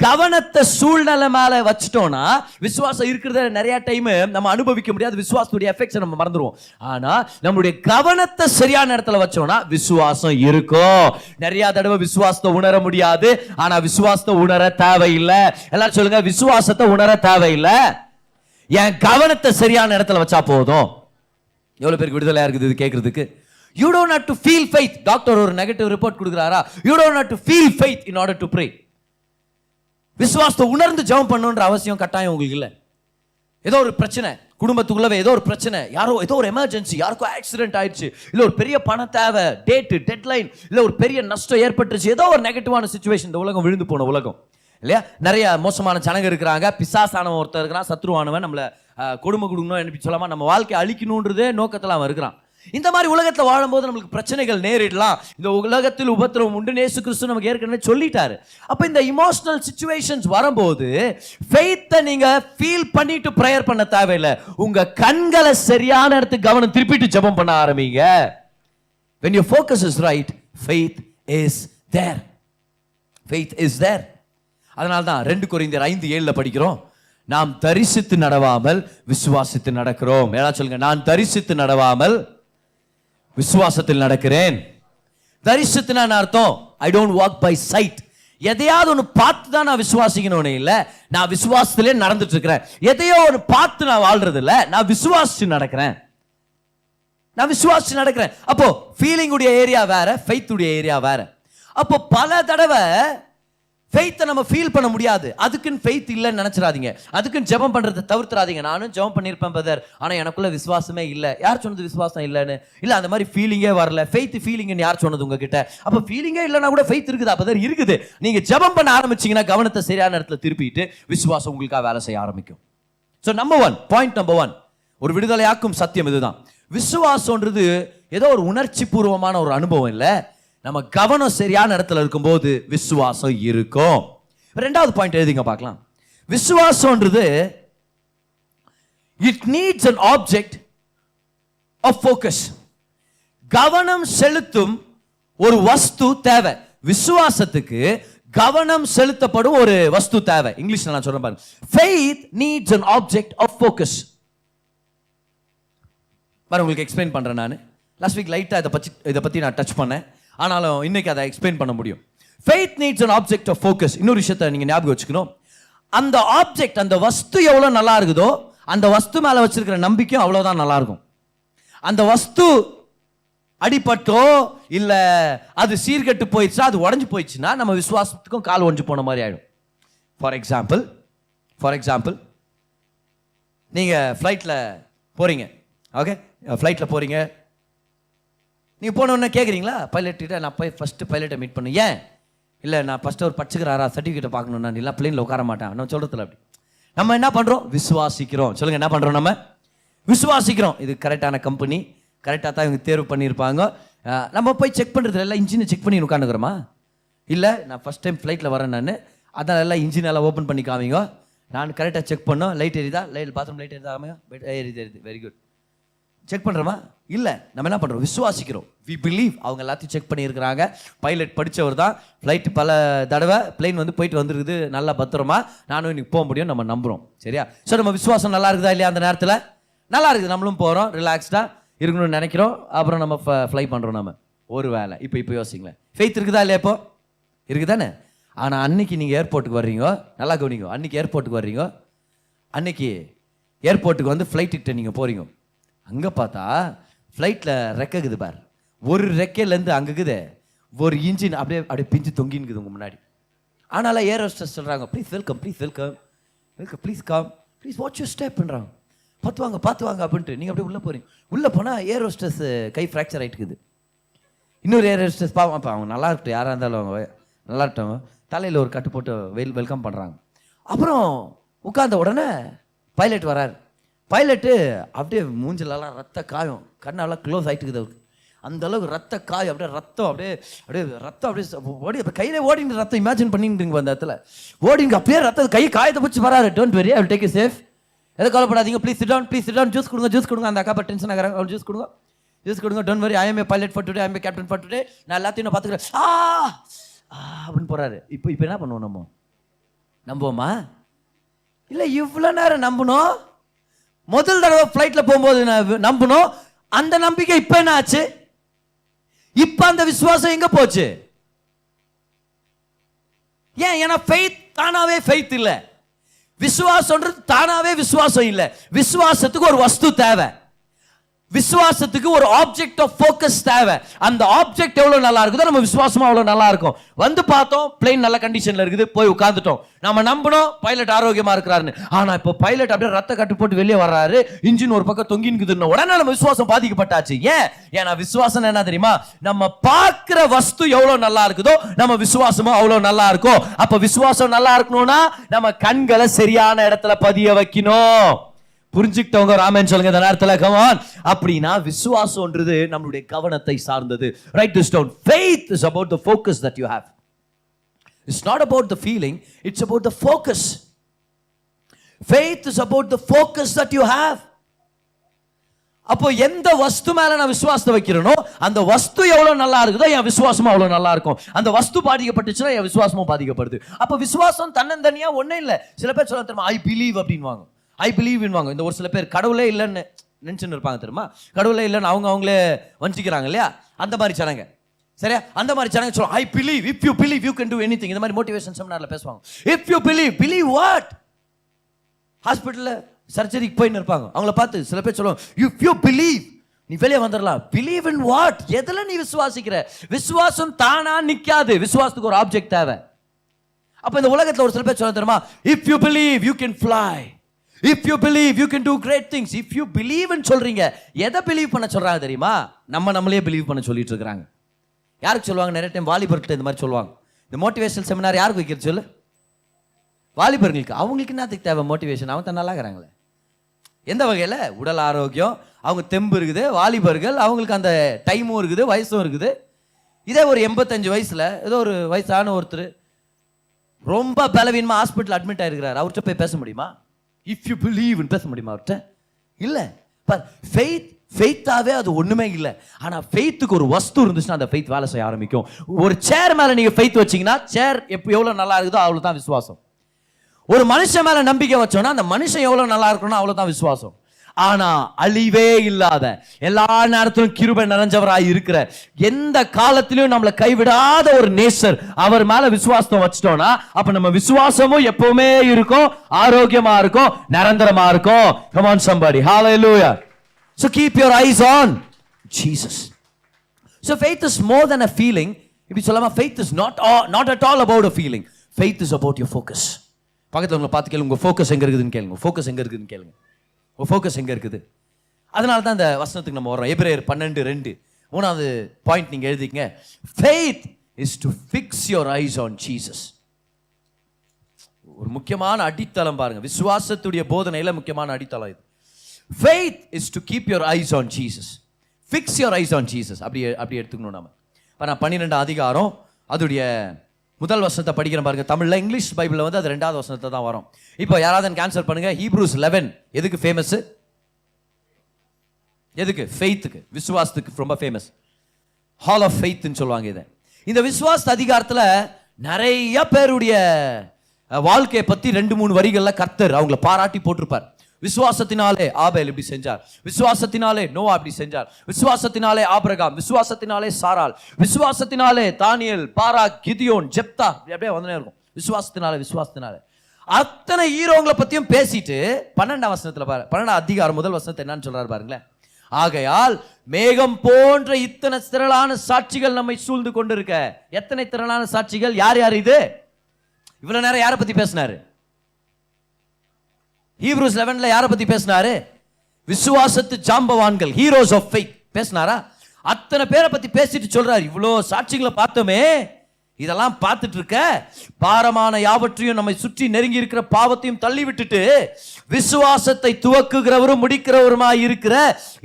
கவனத்தை சூழ்நிலை மேல வச்சுட்டோம்னா விசுவாசம் இருக்கிறத நிறைய டைம் நம்ம அனுபவிக்க முடியாது, விசுவாசத்துடைய எஃபெக்ட்ஸை நம்ம மறந்துடுவோம். ஆனா நம்மளுடைய கவனத்தை சரியான இடத்துல வச்சோம்னா விசுவாசம் இருக்கும். நிறைய தடவை விசுவாசத்தை உணர முடியாது, ஆனா விசுவாசத்தை உணர தேவையில்லை. எல்லாரும் சொல்லுங்க, விசுவாசத்தை உணர தேவையில்லை, என் கவனத்தை சரியான இடத்துல வச்சா போதும். எவ்வளவு பேருக்கு விடுதலையா இருக்குது இது கேட்கறதுக்கு. You don't have to feel faith. Doctor ஒரு நெகட்டிவ் ரிப்போர்ட் கொடுக்குறாரா, you don't have to feel faith in order to pray. விசுவாசத்தை உணர்ந்து ஜெபம் பண்ணணுன்ற அவசியம் கட்டாயம் உங்களுக்கு இல்லை. ஏதோ ஒரு பிரச்சனை குடும்பத்துக்குள்ளவே, ஏதோ ஒரு பிரச்சனை, யாரோ ஏதோ ஒரு எமர்ஜென்சி, யாருக்கோ ஆக்சிடென்ட் ஆயிடுச்சு, இல்லை ஒரு பெரிய பண தேவை, டேட்டு டெட்லைன், இல்லை ஒரு பெரிய நஷ்டம் ஏற்பட்டுருச்சு, ஏதோ ஒரு நெகட்டிவான சிச்சுவேஷன். இந்த உலகம் விழுந்து போன உலகம் இல்லையா, நிறைய மோசமான ஜனங்க இருக்கிறாங்க, பிசாசானவன் ஒருத்தர் இருக்கிறான், சத்ருவானவன் நம்மளை கொடுமை கொடுக்கணும் என்ன சொல்லாமல் நம்ம வாழ்க்கையை அழிக்கணுன்றதே நோக்கத்தில் அவன் இருக்கிறான். இந்த மாதிரி உலகத்தில் வாழும்போது நம்மளுக்கு பிரச்சனைகள் நேரிடலாம். இந்த உலகத்தில் உபத்திரவம் உண்டு, இயேசு கிறிஸ்து நமக்கு ஏற்கனவே சொல்லிட்டாரு. அப்ப இந்த இமோஷனல் சிச்சுவேஷன்ஸ் வரும்போது ஃபெய்த்தை நீங்க ஃபீல் பண்ணிட்டு பிரேயர் பண்ண தேவையில்லை. உங்க கண்களை சரியான இடத்துக்கு கவனம் திருப்பிட்டு ஜெபம் பண்ண ஆரம்பிங்க. when your focus is right, faith is there. faith is there. அதனால தான் 2 கொரிந்தியர் 5:7 படிக்கிறோம், நாம் தரிசித்து நடவாமல் விசுவாசித்து நடக்கிறோம். ஏதாவது சொல்லுங்க, நான் தரிசித்து நடவாமல் விசுவாசத்தில் நடக்கிறேன். தரிசித்துனா அர்த்தம் I don't walk by sight. எதையாவது ஒன்று பார்த்து தான் நான் விசுவாசிக்கணும்னு இல்லை, நான் விசுவாசத்திலே நடந்துட்டு இருக்கிறேன். எதையோ ஒன்று பார்த்து நான் வாழ்றது இல்லை, நான் விசுவாசிச்சு நடக்கிறேன். நான் விசுவாசிச்சு நடக்கிறேன். அப்போ ஃபீலிங் உடைய ஏரியா வேற, ஃபெய்த் உடைய ஏரியா வேற. அப்போ பல தடவை ஃபெய்த்தை நம்ம ஃபீல் பண்ண முடியாது. அதுக்குன்னு ஃபெய்த் இல்லைன்னு நினைச்சிடாதீங்க, அதுக்குன்னு ஜெபம் பண்றதை தவிர்த்துறாதீங்க. நானும் ஜெபம் பண்ணியிருப்பேன் பிரதர், ஆனால் எனக்குள்ள விசுவாசமே இல்லை. யார் சொன்னது விசுவாசம் இல்லைன்னு? இல்லை, அந்த மாதிரி ஃபீலிங்கே வரல. ஃபெய்த் ஃபீலிங்னு யார் சொன்னது உங்ககிட்ட? அப்போ ஃபீலிங்கே இல்லைன்னா கூட ஃபெய்த் இருக்குதா? அப்போ தான் இருக்குது. நீங்க ஜெபம் பண்ண ஆரம்பிச்சீங்கன்னா கவனத்தை சரியான இடத்துல திருப்பிட்டு விசுவாசம் உங்களுக்காக வேலை செய்ய ஆரம்பிக்கும். ஸோ பாயிண்ட் நம்பர் 1, ஒரு விடுதலையாக்கும் சத்தியம் இதுதான். விசுவாசம்ன்றது ஏதோ ஒரு உணர்ச்சி பூர்வமான ஒரு அனுபவம் இல்லை. நம்ம கவனம் சரியான இடத்துல இருக்கும்போது விசுவாசம் இருக்கும். 2வது பாயிண்ட் எழுதிங்க பார்க்கலாம். விசுவாசம்ன்றது it needs an object of focus. கவனம் செலுத்தும் ஒரு வஸ்து தேவை. விசுவாசத்துக்கு கவனம் செலுத்தப்படும் ஒரு வஸ்து தேவை. இங்கிலீஷ்ல நான் சொல்றேன் பாருங்க. faith needs an object of focus. பாருங்க, உங்களுக்கு எக்ஸ்பிளைன் பண்றேன். நான் லாஸ்ட் வீக் லைட்டா இதை பத்தி நான் டச் பண்ணேன், ஆனாலும் இன்னைக்கு அதை எக்ஸ்பிளைன் பண்ண முடியும். faith needs an object of focus. இன்னொரு விஷயத்தை நீங்க ஞாபகம் வச்சுக்கணும். அந்த ஆப்ஜெக்ட், அந்த வஸ்து எவ்வளவு நல்லா இருக்குதோ அந்த வஸ்து மேல வச்சிருக்கிற நம்பிக்கையும் அவ்வளவுதான் நல்லா இருக்கும். அந்த வஸ்து அடிபட்டோ இல்ல அது சீர்கெட்டு போயிடுச்சா, அது உடஞ்சு போயிடுச்சுன்னா நம்ம விசுவாசத்துக்கும் கால் ஒன்று போன மாதிரி ஆயிடும். ஃபார் எக்ஸாம்பிள் நீங்க ஃப்ளைட்ல போறீங்க. ஓகே, ஃப்ளைட்ல போறீங்க. நீங்கள் போன உடனே கேட்குறீங்களா பைலட்கிட்ட, நான் போய் ஃபஸ்ட்டு பைலட்டை மீட் பண்ணு. ஏன்? இல்லை, நான் ஃபஸ்ட்டு ஒரு படிச்சுக்கிறாரா சர்டிஃபிகேட்டை பார்க்கணும், நான் இல்லை பிளேனில் உட்கார மாட்டேன். நம்ம சொல்கிறதில்ல. அப்படி நம்ம என்ன பண்ணுறோம்? விசுவாசிக்கிறோம். சொல்லுங்கள், என்ன பண்ணுறோம்? நம்ம விசுவாசிக்கிறோம். இது கரெக்டான கம்பெனி, கரெக்டாக தான் இவங்க தேர்வு பண்ணியிருப்பாங்க. நம்ம போய் செக் பண்ணுறது எல்லாம் இன்ஜினை செக் பண்ணி உட்காந்துக்கிறோமா? இல்லை, நான் ஃபஸ்ட் டைம் ஃப்ளைட்டில் வரேன் நான், அதனால் எல்லாம் இன்ஜின் எல்லாம் ஓப்பன் பண்ணி காமிங்க, நான் கரெக்டாக செக் பண்ணோம். லைட் எரியுதா? பாத்ரூம் லைட் எரியுதா? ஆமாம், எரியுது. Very good. செக் பண்ணுறோமா? இல்லை, நம்ம என்ன பண்ணுறோம்? விசுவாசிக்கிறோம். We believe. அவங்க எல்லாத்தையும் செக் பண்ணியிருக்கிறாங்க. பைலட் படித்தவர் தான். ஃப்ளைட்டு பல தடவை பிளேன் வந்து போயிட்டு வந்துருக்குது, நல்லா பத்திரமா, நானும் இன்னைக்கு போக முடியும், நம்ம நம்புகிறோம். சரியா? ஸோ நம்ம விசுவாசம் நல்லா இருக்குதா இல்லையா? அந்த நேரத்தில் நல்லா இருக்குது. நம்மளும் போகிறோம், ரிலாக்ஸ்டாக இருக்கணும்னு நினைக்கிறோம். அப்புறம் நம்ம ஃப்ளை பண்ணுறோம். நம்ம ஒரு வேலை இப்போ யோசிங்களேன், ஃபெய்த் இருக்குதா இல்லையா? இப்போ இருக்குதானே? ஆனால் அன்னைக்கு நீங்கள் ஏர்போர்ட்டுக்கு வர்றீங்க, நல்லா கவனிங்க. அன்னைக்கு ஏர்போர்ட்டுக்கு வர்றீங்க, அன்னைக்கு ஏர்போர்ட்டுக்கு வந்து ஃப்ளைட்டுக்கிட்ட நீங்கள் போகிறீங்க. அங்கே பார்த்தா ஃப்ளைட்டில் ரெக்கைக்குது பார். ஒரு ரெக்கையிலேருந்து அங்கேக்குது ஒரு இன்ஜின் அப்படியே பிஞ்சு தொங்கின்னுக்குது உங்கள் முன்னாடி. ஆனாலும் ஏர் ஹோஸ்டஸ் சொல்கிறாங்க, please welcome, please come, please watch your step பண்ணுறாங்க. பார்த்து வாங்க அப்படின்ட்டு நீங்கள் அப்படியே உள்ளே போகிறீங்க. உள்ளே போனால் ஏர் ஹோஸ்டஸ் கை ஃப்ராக்சர் ஆகிட்டுக்குது. இன்னொரு ஏர் ஹோஸ்டஸ் பாவம், அப்போ அவங்க நல்லா இருக்கட்டும், யாராக இருந்தாலும் அவங்க நல்லா இருக்கட்டும், தலையில் ஒரு கட்டு போட்டு வெல்கம் பண்ணுறாங்க. அப்புறம் உட்கார்ந்த உடனே பைலட் வராரு. பைலட்டு அப்படியே மூஞ்சிலெல்லாம் ரத்த காயம், கண்ணெல்லாம் க்ளோஸ் ஆகிட்டுக்குது அவருக்கு. அந்த அளவுக்கு ரத்த காயம், அப்படியே ஓடி கையிலே ஓடிங்க ரத்தம். இமேஜின் பண்ணிட்டுங்க அந்த இடத்துல ஓடிங்க, அப்படியே ரத்தம் கை காயத்தை பிடிச்சி வராரு. Don't worry, I will take you safe. எதை கவலைப்படாதீங்க, ப்ளீஸ் சிட் டவுன், ஜூஸ் கொடுங்க. அந்த அக்கா டென்ஷன் ஆகிறாங்க, அவங்க ஜூஸ் கொடுங்க. Don't worry, I M A pilot for today, I M A captain for today. நான் எல்லாத்தையும் நான் பார்த்துக்கிறேன் அப்படின்னு போறாரு. இப்போ என்ன பண்ணுவோம்? நம்ம நம்புவோமா? இல்லை, இவ்வளோ நேரம் நம்பணும். முதல் தடவை ஃப்ளைட்டில் போகும்போது நம்பணும். அந்த நம்பிக்கை இப்போ என்ன ஆச்சு? இப்போ அந்த விசுவாசம் எங்க போச்சு? ஏன்? ஏன்னா ஃபெய்த் தானாவே ஃபெய்த் இல்லை. விசுவாசம்ன்றது தானாவே விசுவாசம் இல்லை. விசுவாசத்துக்கு ஒரு வஸ்து தேவை. விசுவாசத்துக்கு ஒரு ஆப்ஜெக்ட் ஆஃப் ஃபோக்கஸ் தேவை. அந்த ஆப்ஜெக்ட் எவ்வளவு நல்லா இருக்குதோ நம்ம விசுவாசமா அவ்வளவு நல்லா இருக்கும். வந்து பார்த்தோம், பிளேன் நல்ல கண்டிஷன்ல இருக்குது, போய் உட்கார்ந்துட்டோம். நம்ம நம்பணும் பைலட் ஆரோக்கியமா இருக்கிறாருன்னு. ஆனா இப்போ பைலட் அப்படியே ரத்த கட்டு போட்டு வெளியே வர்றாரு, இன்ஜின் ஒரு பக்கம் தொங்கினுக்குதுன்னு உடனே நம்ம விசுவாசம் பாதிக்கப்பட்டாச்சு. ஏன்னா விசுவாசம் என்ன தெரியுமா? நம்ம பார்க்கிற வஸ்து எவ்வளவு நல்லா இருக்குதோ நம்ம விசுவாசமும் அவ்வளவு நல்லா இருக்கும். அப்ப விசுவாசம் நல்லா இருக்கணும்னா நம்ம கண்களை சரியான இடத்துல பதிய வைக்கணும். புரிஞ்சுக்கிட்டவங்க ராமன் சொல்லுங்க இந்த நேரத்துல. come on. அப்படினா விசுவாசம்ன்றது நம்மளுடைய கவனத்தை சார்ந்தது. Write this down. Faith is about the focus that you have. It's not about the feeling, it's about the focus. Faith is about the focus that you have. அப்போ எந்த வஸ்து மேல நான் விசுவாசத்தை வைக்கிறேனோ அந்த வஸ்து எவ்வளவு நல்லா இருக்குதோ என் விசுவாசமும் அவ்வளவு நல்லா இருக்கும். அந்த வஸ்து பாதிக்கப்பட்டுச்சுன்னா என் விசுவாசமும் பாதிக்கப்படுது. அப்போ விசுவாசம் தன்னந்தனியா ஒண்ணே இல்லை. சில பேர் சொல்ல தெரியுமா, ஐ பிலீவ் அப்படின்வாங்க, ஐ பிலீவ் வாங்க. இந்த ஒரு சில பேர் கடவுளே இல்லைன்னு நினைச்சுன்னு இருப்பாங்க தெரியுமா, கடவுளே இல்லைன்னு அவங்களே வஞ்சிக்கிறாங்க இல்லையா, அந்த மாதிரி ஜனங்க. சரியா, அந்த மாதிரி ஜனங்க சொல்லுவாங்க I believe, if you believe you can to anything. இந்த மாதிரி மோட்டிவேஷன் செமினார்ல பேசுவாங்க. If you believe, believe what? ஹாஸ்பிட்டல்ல சர்ஜரிக்கு போயின்னு இருப்பாங்க, அவங்கள பார்த்து சில பேர் சொல்லுவாங்க இஃப் யூ பிலீவ் நீ வெளியே வந்துடலாம். Believe in what? எதுல நீ விசுவாசிக்கிற? விசுவாசம் தானா நிக்காது, விசுவாசத்துக்கு ஒரு ஆப்ஜெக்ட் தேவை. அப்ப இந்த உலகத்துல ஒரு சில பேர் சொல்ல தெரியுமா, if you believe you can fly, if you believe you can do great things. If you பிலீவ்னு சொல்றீங்க, எதை பிலீவ் பண்ண சொல்றாங்க தெரியுமா? நம்மளே பிலீவ் பண்ண சொல்லிட்டு இருக்காங்க. யாருக்கு சொல்லுவாங்க? நிறைய டைம் வாலிபர்கிட்ட இந்த மாதிரி சொல்லுவாங்க. இந்த மோட்டிவேஷனல் செமினார் யாருக்கு வைக்கிறது சொல்லு? வாலிபர்களுக்கு. அவங்களுக்கு என்னத்துக்கு தேவை மோட்டிவேஷன்? அவங்க தான் நல்லா இருக்கிறாங்களே. எந்த வகையில்? உடல் ஆரோக்கியம், அவங்க தெம்பு இருக்குது, வாலிபர்கள், அவங்களுக்கு அந்த டைமும் இருக்குது, வயசும் இருக்குது. இதே ஒரு 85 வயசுல ஏதோ ஒரு வயசான ஒருத்தர் ரொம்ப பலவீனமா ஹாஸ்பிட்டல் அட்மிட் ஆயிருக்கிறார், அவர்கிட்ட போய் பேச முடியுமா? இஃப் யூ பிலீவ் பேச முடியுமா அவர்கிட்ட? இல்லை. ஃபெய்த்தாவே அது ஒண்ணுமே இல்லை. ஆனா ஃபெய்த்துக்கு ஒரு வஸ்து இருந்துச்சுன்னா அந்த ஃபெய்த் வேலை செய்ய ஆரம்பிக்கும். ஒரு சேர் மேல நீங்க ஃபெய்த் வச்சீங்கன்னா சேர் எவ்வளவு நல்லா இருக்குதோ அவ்வளவுதான் விசுவாசம். ஒரு மனுஷன் மேல நம்பிக்கை வச்சோம்னா அந்த மனுஷன் எவ்வளவு நல்லா இருக்கணும் அவ்வளவுதான் விசுவாசம். ஆனா அழிவே இல்லாத, எல்லா நேரத்திலும் கிருபை நிறைஞ்சவராய் இருக்கிற, எந்த காலத்திலும் நம்மளை கைவிடாத ஒரு நேசர், அவர் மேல விசுவாசத்தை வச்சிட்டோம்னா அப்ப நம்ம விசுவாசமும் எப்பவுமே இருக்கும், ஆரோக்கியமா இருக்கும், நிரந்தரமா இருக்கும். Come on somebody, hallelujah. So keep your eyes on Jesus. So faith is more than a feeling. இப்படி சொல்லாம faith is not at all about a feeling. Faith is about your focus. பக்கத்துல உங்களை பார்த்து கேளுங்க, உங்க ஃபோக்கஸ் எங்க இருக்குதுன்னு கேளுங்க. ஃபோக்கஸ் எங்க இருக்குதுன்னு கேளுங்க. உங்க ஃபோக்கஸ் எங்க இருக்குது? அதனால தான் இந்த வசனத்துக்கு நம்ம வரோம். எபிரேயர் 12:2 மூணாவது பாயிண்ட் நீங்க எழுதிக்கங்க. Faith is to fix your eyes on Jesus. ஒரு முக்கியமான அடித்தளம் பாருங்க, விசுவாசத்துடைய போதனையில முக்கியமான அடித்தளம் இது. Faith is to keep your eyes on Jesus. Fix your eyes on Jesus. அப்படி எடுத்துக்கணும் நாம. இப்போ நான் 12 அதிகாரம் அதுடைய முதல் வசனத்தை படிக்கிறேன் பாருங்க. தமிழ்ல, இங்கிலீஷ் பைபிள்ல வந்து அது 2வது வசனத்தை தான் வரும். இப்போ யாராவது கேன்சல் பண்ணுங்க. ஹீப்ரூஸ் 11 எதுக்கு ஃபேமஸ்? எதுக்கு? ஃபெய்த்துக்கு, விசுவாசத்துக்கு ரொம்ப ஃபேமஸ். ஹால் ஆஃப் ஃபெய்த்னு சொல்லுவாங்க இதை. இந்த விசுவாச அதிகாரத்துல நிறைய பேருடைய வாழ்க்கையை பத்தி 2-3 வரிகள்ல கர்த்தர் அவங்கள பாராட்டி போட்டிருப்பார். விசுவாசத்தினாலே ஆபேல் இப்படி செஞ்சார், விசுவாசத்தினாலே நோவா இப்படி செஞ்சார், விசுவாசத்தினாலே ஆபிரகாம், விசுவாசத்தினாலே சாராள், விசுவாசத்தினாலே தானியேல், பாராக், கிதியோன், ஜெப்தா, அப்படியே வந்துனே இருக்கும். விசுவாசத்தினாலே அத்தனை ஹீரோங்களை பத்தியும் பேசிட்டு 12ஆம் வசனத்துல பாரு, 12ஆம் அதிகாரம் முதல் வசனத்தை என்னன்னு சொல்றாரு பாருங்களேன். ஆகையால் மேகம் போன்ற இத்தனை திரளான சாட்சிகள் நம்மை சூழ்ந்து கொண்டிருக்க. எத்தனை திரளான சாட்சிகள்? யார் யார் இது? இவ்வளவு நேரம் யாரை பத்தி பேசினாரு? ஹீப்ரூஸ் 11ல யாரை பத்தி பேசினாரு? விசுவாசத்து ஜாம்பவான்கள், ஹீரோஸ் ஆஃப் ஃபெய்த் பேசினாரா? அத்தனை பேரை பத்தி பேசிட்டு சொல்றாரு, இவ்வளோ சாட்சிகளை பார்த்தோமே, இதெல்லாம் பார்த்துட்டு இருக்க, பாரமான யாவற்றையும் நம்மை சுற்றி நெருங்கி இருக்கிற பாவத்தையும் தள்ளி விட்டுட்டு விசுவாசத்தை துவக்குகிறவரும் முடிக்கிறவருமாய் இருக்கிற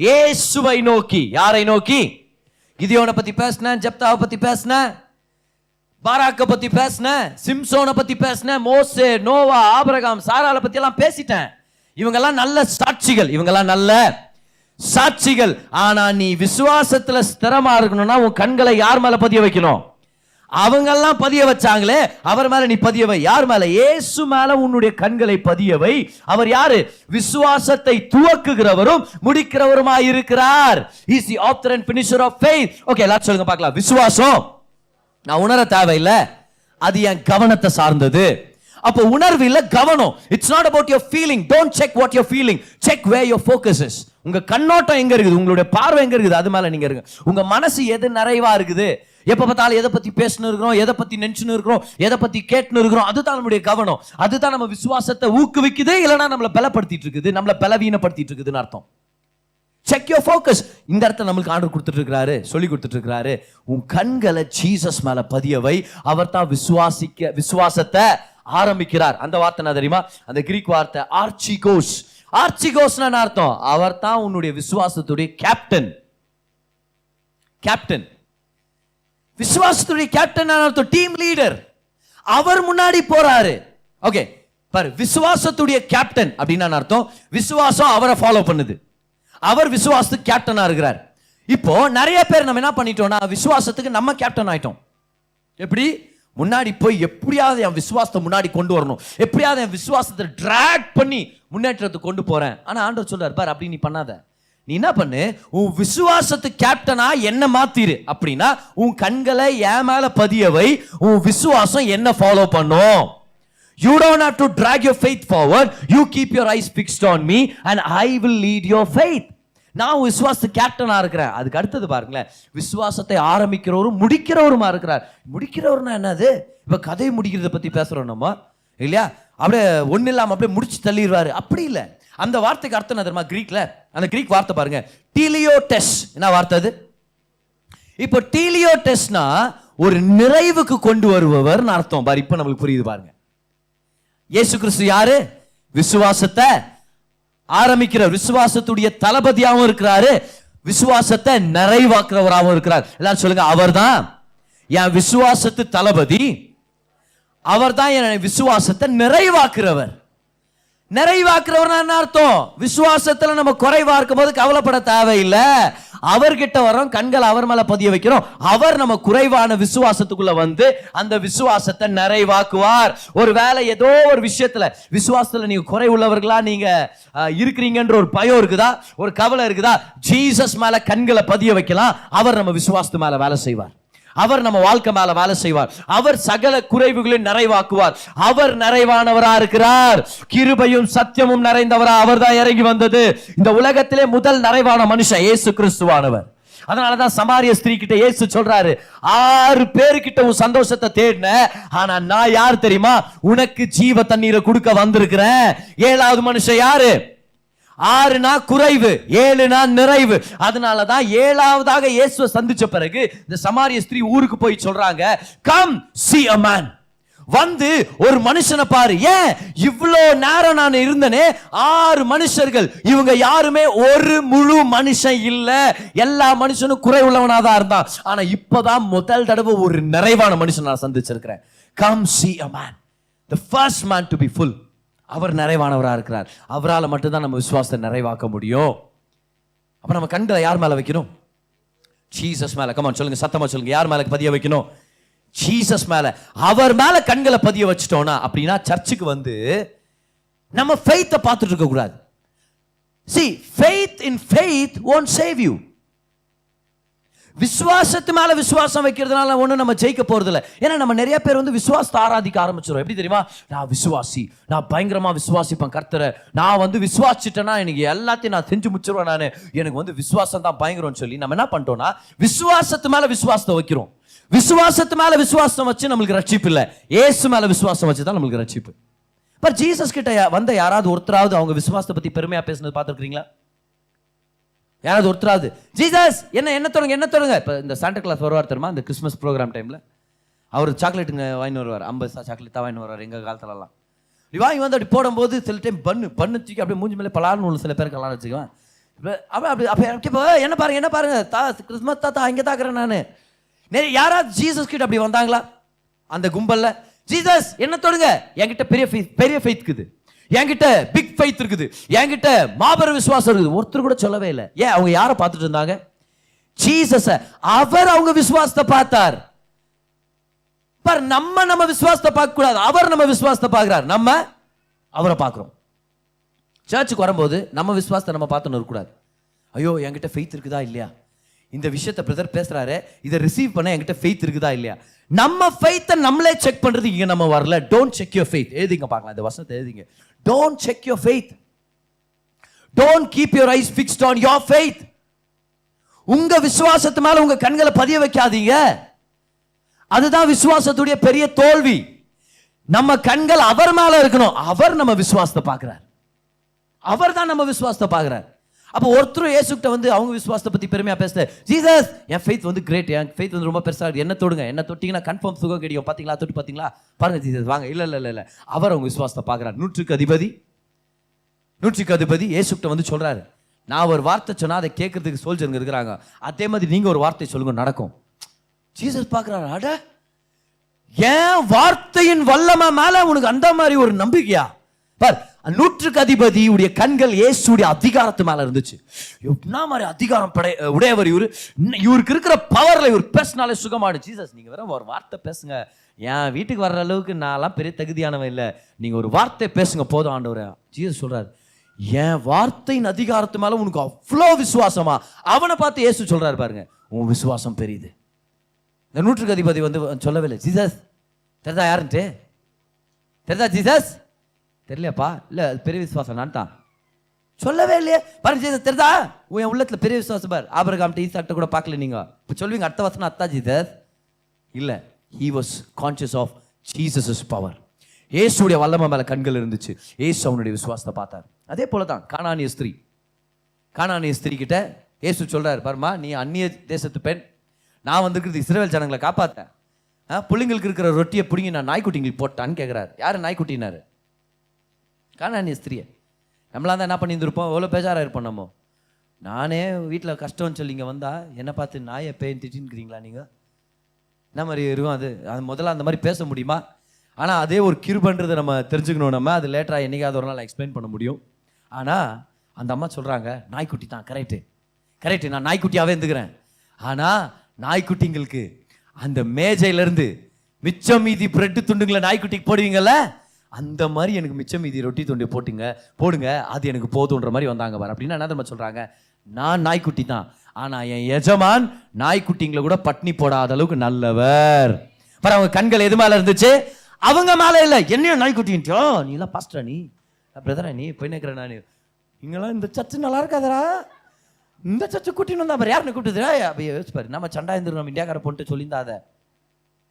இயேசுவை நோக்கி. யாரை நோக்கி? கிதியோனை பத்தி பேசினேன், ஜெப்தாவை பத்தி பேசினேன், பாராக்க பத்தி பேசினேன், சிம்சோனை பத்தி பேசினேன், மோசே, நோவா, ஆபிரகாம், சாராளை பத்தி எல்லாம் பேசிட்டேன். இவங்கெல்லாம் நல்ல சாட்சிகள், இவங்கெல்லாம் நல்ல சாட்சிகள். ஆனா நீ விசுவாசத்துல ஸ்திரமா இருக்கணும்னா உன் கண்களை யார் மேல பதிய வைக்கணும்? அவங்கெல்லாம் பதிய வச்சாங்களே, அவர் மேல நீ பதிய வை. யார் மேல? இயேசு மேல உன்னுடைய கண்களை பதிய வை. அவர் யாரு? விசுவாசத்தை துவக்குகிறவரும் முடிக்கிறவருமாய் இருக்கிறார். He is the author and finisher of faith. Okay, எல்லாரும் சொல்லுங்க பார்க்கலாம். விசுவாசம் நான் உணர தேவையில்லை, அது என் கவனத்தை சார்ந்தது. அப்போ உணர்வு இல்ல, கவனம். It's not about your feeling. Don't check what your feeling, check where your focus is. உங்க கண்ணோட்டம் எங்க இருக்குது, உங்களுடைய பார்வை எங்க இருக்குது, அது மேல நீங்க இருங்க. உங்க மனசு எது நிறைவா இருக்குது, எப்ப பார்த்தாலும் எதை பத்தி பேசணும் இருக்கிறோம், எதை பத்தி நினைச்சுன்னு இருக்கிறோம், எதை பத்தி கேட்டுன்னு இருக்கிறோம், அதுதான் நம்முடைய கவனம். அதுதான் நம்ம விசுவாசத்தை ஊக்குவிக்குது, இல்லைன்னா நம்மளை பலப்படுத்திட்டு இருக்குது, நம்மளை பலவீனப்படுத்திட்டு இருக்குதுன்னு அர்த்தம். Check your focus. இந்த இடத்துல நம்மளுக்கு ஆர்டர் கொடுத்துட்டு இருக்கிறாரு, சொல்லி கொடுத்துட்டு இருக்கிறாரு. உன் கண்களை ஜீசஸ் மேல பதிய வை. அவர் தான் விசுவாசத்தை ஆரம்பிக்கிறார். அந்த வார்த்தை என்ன தெரியுமா? அந்த கிரீக் வார்த்தை ஆர்ச்சிகோஸ். ஆர்ச்சிகோஸ்னா என்ன அர்த்தம்? அவர் தான் உன்னுடைய விசுவாசத்துடைய கேப்டன். கேப்டன், விசுவாசத்துடைய கேப்டன் அர்த்தம் டீம் லீடர். அவர் முன்னாடி போறாரு. ஓகே பாரு, விசுவாசத்துடைய கேப்டன் அப்படின்னா அர்த்தம் விசுவாசம் அவரை ஃபாலோ பண்ணுது. அவர் விசுவாசத்துக்கு கேப்டனா இருக்கிறார். இப்போ நிறைய பேர் நம்ம என்ன பண்ணிட்டோம்னா விசுவாசத்துக்கு நம்ம கேப்டன் ஆயிட்டோம். எப்படி? முன்னாடி போய் எப்படியாவது என் விசுவாசத்தை முன்னாடி கொண்டு வரணும், எப்படியாவது என் விசுவாசத்தை டிராக் பண்ணி முன்னேற்றத்துக்கு கொண்டு போறேன். ஆனா ஆண்டவர் சொல்றார், பார் அப்படி நீ பண்ணாத. நீ என்ன பண்ணு, உன் விசுவாசத்துக்கு கேப்டனா என்ன மாத்திரு. அப்படின்னா உன் கண்களை என் மேல பதியவை, உன் விசுவாசம் என்ன ஃபாலோ பண்ணும். You don't have to drag your faith forward. You keep your eyes fixed on me and I will lead your faith. நான் விசுவாச கேப்டனா இருக்கிறேன். அதுக்கு அடுத்தது பாருங்களேன், விசுவாசத்தை ஆரம்பிக்கிறவரும் முடிக்கிறவருமா இருக்கிறார். முடிக்கிறவர்னா என்னது? இப்ப கதை முடிக்கிறத பத்தி பேசுறோம் நம்ம இல்லையா? அப்படியே ஒண்ணு இல்லாம அப்படியே முடிச்சு தள்ளிடுவாரு, அப்படி இல்லை. அந்த வார்த்தைக்கு அர்த்தம் என்ன தெரியுமா? கிரீக்ல அந்த கிரீக் வார்த்தை பாருங்க, டீலியோடெஸ். என்ன வார்த்தை அது? இப்போ டீலியோடெஸ்னா ஒரு நிறைவுக்கு கொண்டு வருபவர்னு அர்த்தம். பாரு, இப்ப நம்மளுக்கு புரியுது பாருங்க. இயேசு கிறிஸ்து யாரு? விசுவாசத்தை ஆரம்பிக்கிற, விசுவாசத்துடைய தளபதியாகவும் இருக்கிறாரு, விசுவாசத்தை நிறைவாக்குறவராகவும் இருக்கிறார். எல்லாரும் சொல்லுங்க, அவர்தான் என் விசுவாசத்து தளபதி, அவர்தான் என் விசுவாசத்தை நிறைவாக்குறவர். நிறைவாக்குறவர் என்ன அர்த்தம்? விசுவாசத்துல நம்ம குறைவா இருக்கும் போது கவலைப்பட தேவையில்லை. அவர்கிட்ட வரோம், கண்கள் அவர் மேல பதிய வைக்கிறோம், அவர் நம்ம குறைவான விசுவாசத்துக்குள்ள வந்து அந்த விசுவாசத்தை நிறைவாக்குவார். ஒரு வேலை ஏதோ ஒரு விஷயத்துல விசுவாசத்துல நீங்க குறை உள்ளவர்களா நீங்க இருக்கிறீங்கன்ற ஒரு பயம் இருக்குதா, ஒரு கவலை இருக்குதா, ஜீசஸ் மேல கண்களை பதிய வைக்கலாம். அவர் நம்ம விசுவாசத்து மேல வேலை செய்வார், அவர் நம்ம வாழ்க்கை மேல வேலை செய்வார், அவர் சகல குறைவுகளை நிறைவாக்குவார். அவர் நிறைவானவரா இருக்கிறார். கிருபையும் சத்தியமும் நிறைந்தவரா அவர் தான் இறங்கி வந்தது. இந்த உலகத்திலே முதல் நிறைவான மனுஷன் இயேசு கிறிஸ்துவானவர். அதனாலதான் சமாரிய ஸ்திரீ கிட்ட இயேசு சொல்றாரு, 6 பேருக்கிட்ட உன் சந்தோஷத்தை தேடின, ஆனா நான் யார் தெரியுமா? உனக்கு ஜீவ தண்ணீரை கொடுக்க வந்திருக்கிறேன். 7வது மனுஷன் யாரு? 6 குறைவு, 7 நிறைவு. அதனாலதான் 7வதாக இயேசுவை சந்திச்ச பிறகு இந்த சமாரிய ஸ்திரீ ஊருக்கு போய் சொல்றாங்க, கம் see a man. வந்து ஒரு மனுஷனை பாரு. ஏன் இவ்வளோ நேரம் நான் இருந்தனே, 6 மனுஷர்கள், இவங்க யாருமே ஒரு முழு மனுஷன் இல்ல, எல்லா மனுஷனும் குறை உள்ளவனாதான் இருந்தான். ஆனா இப்பதான் முதல் தடவை ஒரு நிறைவான மனுஷன் நான் சந்திச்சிருக்கிறேன். Come see a man, the first man to be full. அவர் நிறைவானவராக இருக்கிறார். அவரால் மட்டும்தான் நம்ம விசுவாசத்தை நிறைவாக்க முடியும். அப்ப நம்ம கண்களை யார் மேல வைக்கணும்? ஜீசஸ் மேல. கமான் சொல்லுங்க, சத்தமா சொல்லுங்க, யார் மேல பதிய வைக்கணும்? ஜீசஸ் மேல. அவர் மேல கண்களை பதிய வச்சுட்டோம்னா, அப்படின்னா சர்ச்சுக்கு வந்து நம்ம ஃபெய்த்தை பார்த்துட்டு இருக்க கூடாது. See, faith in faith won't save you. விசுவாசத்து மேல விசுவாசம் வைக்கிறதுனால ஒன்றும் நம்ம ஜெயிக்க போறது இல்லை. ஏன்னா நம்ம நிறைய பேர் வந்து விசுவாசத்தை ஆராதிக்க ஆரம்பிச்சிடும். எப்படி தெரியுமா? நான் விசுவாசி, நான் பயங்கரமா விசுவாசிப்பேன் கர்த்தரை, நான் வந்து விசுவாசிட்டேன்னா எனக்கு எல்லாத்தையும் நான் செஞ்சு முடிச்சிருவேன், நான் எனக்கு வந்து விசுவாசம் தான் பயங்கரம்னு சொல்லி நம்ம என்ன பண்ணிட்டோம்னா விசுவாசத்து மேல விசுவாசத்தை வைக்கிறோம். விசுவாசத்து மேல விசுவாசம் வச்சு நம்மளுக்கு ரட்சிப்பு இல்லை, இயேசு மேல விசுவாசம் வச்சு தான் நம்மளுக்கு ரட்சிப்பு. பட் ஜீசஸ் கிட்ட வந்த யாராவது ஒருத்தராவது அவங்க விசுவாசத்தை பத்தி பெருமையா பேசுனது பார்த்துருக்கீங்களா? யாராவது ஒருத்தராவது ஜீசஸ் என்ன தொடங்க. இப்போ இந்த சாண்டா கிளாஸ் வருவார் தெரியுமா, இந்த கிறிஸ்மஸ் ப்ரோக்ராம் டைமில் அவர் சாக்லேட்டுங்க வாங்கி வருவார், 50 சாக்லேட் தான் வாங்கி வருவார் எங்கள் காலத்துலலாம். வாங்கி வந்து அப்படி போடும்போது சில டைம் பண்ணு தூக்கி அப்படியே மூஞ்சி மேலே பலார்னு உள்ள சில பேருக்கு எல்லாம் வச்சுக்குவேன். இப்போ என்ன பாருங்க கிறிஸ்மஸ் தாத்தா இங்கே தாக்குறேன் நான். நிறைய யாராவது ஜீசஸ் கிட்ட அப்படி வந்தாங்களா? அந்த கும்பல்ல ஜீசஸ் என்ன தொடுங்க, என்கிட்ட பெரிய ஃபெய்த் இருக்குது, என்கிட்ட பிக் ஃபெய்த் இருக்குது, என்கிட்ட மாபெரும் விசுவாசம் இருக்குது, ஒருத்தர் கூட சொல்லவே இல்லை. ஏன்? அவங்க யாரை பார்த்துட்டு இருந்தாங்க? ஜீசஸ. அவர் அவங்க விசுவாசத்தை பார்த்தார். நம்ம விசுவாசத்தை பார்க்க கூடாது, அவர் நம்ம விசுவாசத்தை பார்க்கிறார், நம்ம அவரை பார்க்கிறோம். சர்ச்சுக்கு வரும்போது நம்ம விசுவாசத்தை நம்ம பார்த்துன்னு இருக்கக்கூடாது. ஐயோ என்கிட்ட ஃபெய்த் இருக்குதா இல்லையா, இந்த விஷயத்தை பிரதர் பேசுறாரு, இதை ரிசீவ் பண்ண என்கிட்ட ஃபெய்த் இருக்குதா இல்லையா, நம்ம ஃபெய்த்தை நம்மளே செக் பண்றது இங்க நம்ம வரல. Don't check your faith. எழுதிங்க பார்க்கலாம், இந்த வசனத்தை எழுதிங்க. Don't check your faith, don't keep your eyes fixed on your faith. உங்க விசுவாசத்து மேல உங்க கண்களை பதிய வைக்காதீங்க. அதுதான் விசுவாசத்துடைய பெரிய தோல்வி. நம்ம கண்கள் அவர் மேல இருக்கணும். அவர் நம்ம விசுவாசத்தை பார்க்கிறார், அவர் தான் நம்ம விசுவாசத்தை பார்க்கிறார். அப்போ ஒருத்தர் இயேசுகிட்ட வந்து அவங்க விசுவாசத்தை பத்தி பெருமையா பேசல, ஜீசஸ் என் ஃபெய்த் வந்து கிரேட், என் ஃபெய்த் வந்து ரொம்ப பெருசா இருக்கு, என்ன தொடுங்க, என்ன தொட்டிங்கன்னா கன்ஃபார்ம் சுகம் கிடைக்கும், பாத்தீங்களா, தொட்டு பாத்தீங்களா, பாருங்க ஜீசஸ் வாங்க. இல்ல அவர் அவங்க விசுவாசத்தை பார்க்கிறார். 100க்கு அதிபதி இயேசுகிட்ட வந்து சொல்றாரு, நான் ஒரு வார்த்தை சொன்னா அதை கேட்கறதுக்கு சோல்ஜருங்க இருக்கிறாங்க, அதே மாதிரி நீங்க ஒரு வார்த்தை சொல்லுங்க நடக்கும். ஜீசஸ் பார்க்கிறாரு, அட ஏன் வார்த்தையின் வல்லமை மேல உனக்கு அந்த மாதிரி ஒரு நம்பிக்கையா? பார், நூற்றுக்கு அதிபதியுடைய கண்கள் இயேசுடைய அதிகாரத்து மேல இருந்துச்சு. என்ன மாதிரி அதிகாரம் உடையவர் இவரு, இவருக்கு இருக்கிற பவர்ல இவர் பேசினாலே சுகமாடு. ஜீசஸ் நீங்க வேற ஒரு வார்த்தை பேசுங்க, என் வீட்டுக்கு வர்ற அளவுக்கு நான்லாம் பெரிய தகுதியானவன் இல்லை, நீங்க ஒரு வார்த்தை பேசுங்க போதும் ஆண்டவரே. ஜீசஸ் சொல்றாரு, என் வார்த்தையின் அதிகாரத்து மேல உனக்கு அவ்வளோ விசுவாசமா? அவனை பார்த்து இயேசு சொல்றாரு, பாருங்க உன் விசுவாசம் பெரியது. இந்த நூற்றுக்கு அதிபதி வந்து சொல்லவே இல்லை, ஜீசஸ் தெரிதா யாருன்ட்டு தெரிதா? ஜீசஸ் தெரியலையாப்பா, இல்லை பெரிய விசுவாசம் நான் தான் சொல்லவே இல்லையே. பாருங்க ஜீசஸ் தெரிதா, என் உள்ளத்துல பெரிய விசுவாசம் பார். ஆபிரகாம் ஈசாக்கிட்ட கூட பார்க்கல. நீங்க இப்போ சொல்வீங்க அடுத்த வசனம் அத்தா ஜீசஸ் இல்லை. He was conscious of Jesus' power. இயேசுடைய வல்லமை மேல கண்கள் இருந்துச்சு. இயேசு அவனுடைய விசுவாசத்தை பார்த்தார். அதே போலதான் கானானிய ஸ்திரீ கிட்ட இயேசு சொல்றாரு, பாருமா நீ அந்நிய தேசத்து பெண், நான் வந்திருக்கிறது இஸ்ரவேல் ஜனங்களை காப்பாத்தேன். புள்ளிங்களுக்கு இருக்கிற ரொட்டியை பிடிங்கி நான் நாய்க்குட்டிங்களுக்கு போட்டான்னு கேட்குறாரு. யாரு நாய்க்குட்டினாரு? கானானிய ஸ்திரியை. நம்மளாம் தான் என்ன பண்ணியிருந்திருப்போம், எவ்வளோ பேஜாராக இருப்போம். நம்ம நானே வீட்டில் கஷ்டம்னு சொல்லி இங்கே வந்தா என்ன பார்த்து நாயை பேன் திட்டின்னுக்கிறீங்களா நீங்கள்? என்ன மாதிரி இருக்கும் அது முதல்ல அந்த மாதிரி பேச முடியுமா? ஆனால் அதே ஒரு கிருபன்றதை நம்ம தெரிஞ்சுக்கணும். நம்ம அது லேட்டராக என்னைக்காவது ஒரு நாள் எக்ஸ்பிளைன் பண்ண முடியும். ஆனால் அந்த அம்மா சொல்கிறாங்க, நாய்க்குட்டி தான், கரெக்டு நான் நாய்க்குட்டியாகவே இருந்துக்கிறேன். ஆனால் நாய்க்குட்டிங்களுக்கு அந்த மேஜையிலேருந்து மிச்சம் மீதி பிரெட்டு துண்டுங்களை நாய்க்குட்டிக்கு போடுவீங்கல்ல, அந்த மாதிரி எனக்கு மிச்சம் மீதி ரொட்டி துண்டு போடுங்க, அது எனக்கு போதுன்ற மாதிரி வந்தாங்க பாரு. அப்படின்னா என்ன நம்ம சொல்கிறாங்க, நான் நாய்க்குட்டி தான், ஆனால் என் எஜமான் நாய்க்குட்டிங்களை கூட பட்னி போடாத அளவுக்கு நல்லவர். பாரு அவங்க கண்கள் எது மேலே இருந்துச்சு? அவங்க மேலே இல்லை. என்னையும் நாய்க்குட்டின்ட்டியோ, நீ எல்லாம் பாஸ்டரா, நீ பிரதரா, நீ போய் நிற்கிறேன். நான் நீங்களாம் இந்த சர்ச்சு நல்லா இருக்காதரா, இந்த சர்ச்சு கூட்டின்னு வந்தா பாரு, யாருன்னு கூப்பிட்டுதுரா அப்படி யோசிப்பாரு. நம்ம சண்டா இருந்துரும், நம்ம இந்தியாக்கார பொண்ணு சொல்லியிருந்தா அதை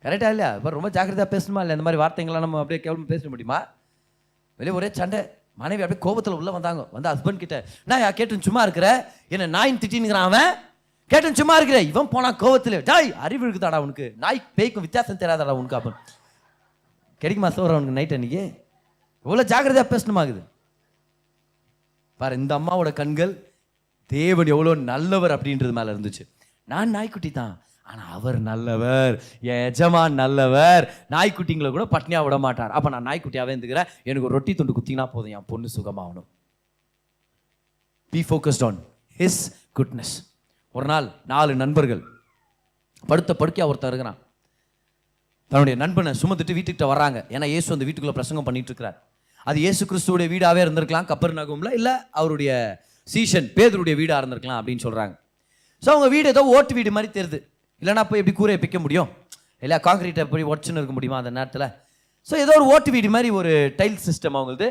கரெக்டா இல்லையா? இப்போ ரொம்ப ஜாக்கிரதையாக பேசணுமா இல்லை? இந்த மாதிரி வார்த்தைங்களாம் நம்ம அப்படியே கேவலமாக பேச முடியுமா? வெளியே ஒரே சண்டை. மனைவி அப்படியே கோபத்தில் உள்ள வந்தாங்க. வந்து ஹஸ்பண்ட் கிட்ட, நான் கேட்டுன்னு சும்மா இருக்கிற, என்ன நாயின் திட்டின்னுங்கிறான் அவன், கேட்டுன்னு சும்மா இருக்கிற. இவன் போனா கோவத்தில், டாய் அறிவு இருக்குதாடா உனக்கு, நாய் பேய்க்கும் வித்தியாசம் தெரியாதாடா உனக்கு, அப்பன் கிடைக்குமா சோற அவனுக்கு நைட் அன்னைக்கு? இவ்வளோ ஜாக்கிரதையாக பேசணுமாகுது பாரு. இந்த அம்மாவோட கண்கள் தேவன் எவ்வளோ நல்லவர் அப்படின்றது மேலே இருந்துச்சு. நான் நாய்க்குட்டி தான், ஆனால் அவர் நல்லவர், என் எஜமான் நல்லவர், நாய்க்குட்டிங்களை கூட பட்னியாக விட மாட்டார். அப்போ நான் நாய்க்குட்டியாகவே இருந்துக்கிறேன், எனக்கு ஒரு ரொட்டி துண்டு குத்திங்கன்னா போதும், என் பொண்ணு சுகமாகணும். Be focused on his goodness. ஒரு நாள் 4 நண்பர்கள் படுக்கையாக ஒருத்தர் இருக்கிறான். தன்னுடைய நண்பனை சுமந்துட்டு வீட்டுக்கிட்ட வர்றாங்க. ஏன்னா இயேசு அந்த வீட்டுக்குள்ளே பிரசங்கம் பண்ணிட்டு இருக்கிறார். அது இயேசு கிறிஸ்துவோடைய வீடாகவே இருந்திருக்கலாம், கப்பர்நகூம்ல, இல்லை அவருடைய சீஷன் பேதுருடைய வீடாக இருந்திருக்கலாம் அப்படின்னு சொல்கிறாங்க. ஸோ அவங்க வீடு ஏதோ ஓட்டு வீடு மாதிரி தெரியுது. இல்லைனா போய் எப்படி கூரையை பிக்க முடியும், இல்லை காங்கிரீட்டை போய் உடச்சுன்னு இருக்க முடியுமா அந்த நேரத்தில்? ஸோ ஏதோ ஒரு ஓட்டு வீடு மாதிரி ஒரு டைல் சிஸ்டம் அவங்களுக்கு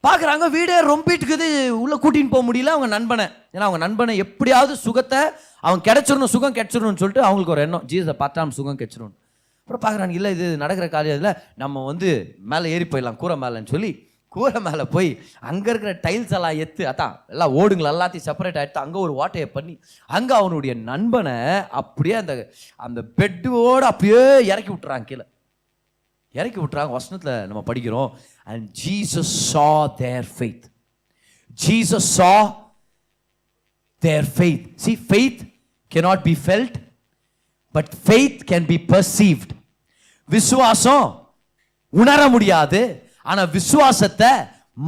பார்க்குறாங்க. வீடே ரொம்பிட்டுக்குது, உள்ளே கூட்டின்னு போக முடியல அவங்க நண்பனை. ஏன்னா அவங்க நண்பனை எப்படியாவது சுகத்தை அவன் சுகம் கிடைச்சிடணும்னு சொல்லிட்டு அவங்களுக்கு ஒரு எண்ணம், ஜீசஸை பார்த்தா சுகம் கிடைச்சிடணும். அப்புறம் பார்க்குறாங்க, இல்லை இது நடக்கிற காரியத்தில் நம்ம வந்து மேலே ஏறி போயிடலாம் கூரை மேலேன்னு சொல்லி கூரை மேலே போய் அங்கே இருக்கிற டைல்ஸ் எல்லாம் அதான் எல்லாம் ஓடுங்களை எல்லாத்தையும் செப்பரேட் ஆகிட்டு அங்கே ஒரு ஓட்டையை பண்ணி அங்கே அவனுடைய நண்பனை அப்படியே அந்த பெட்டோடு அப்படியே இறக்கி விட்டுறாங்க, கீழே இறக்கி விட்டுறாங்க. வசனத்தில் நம்ம படிக்கிறோம், and Jesus saw their faith. Jesus saw their faith. See, faith cannot be felt, but faith can be perceived. விசுவாசம் உணர முடியாது, ஆனா விசுவாசத்தை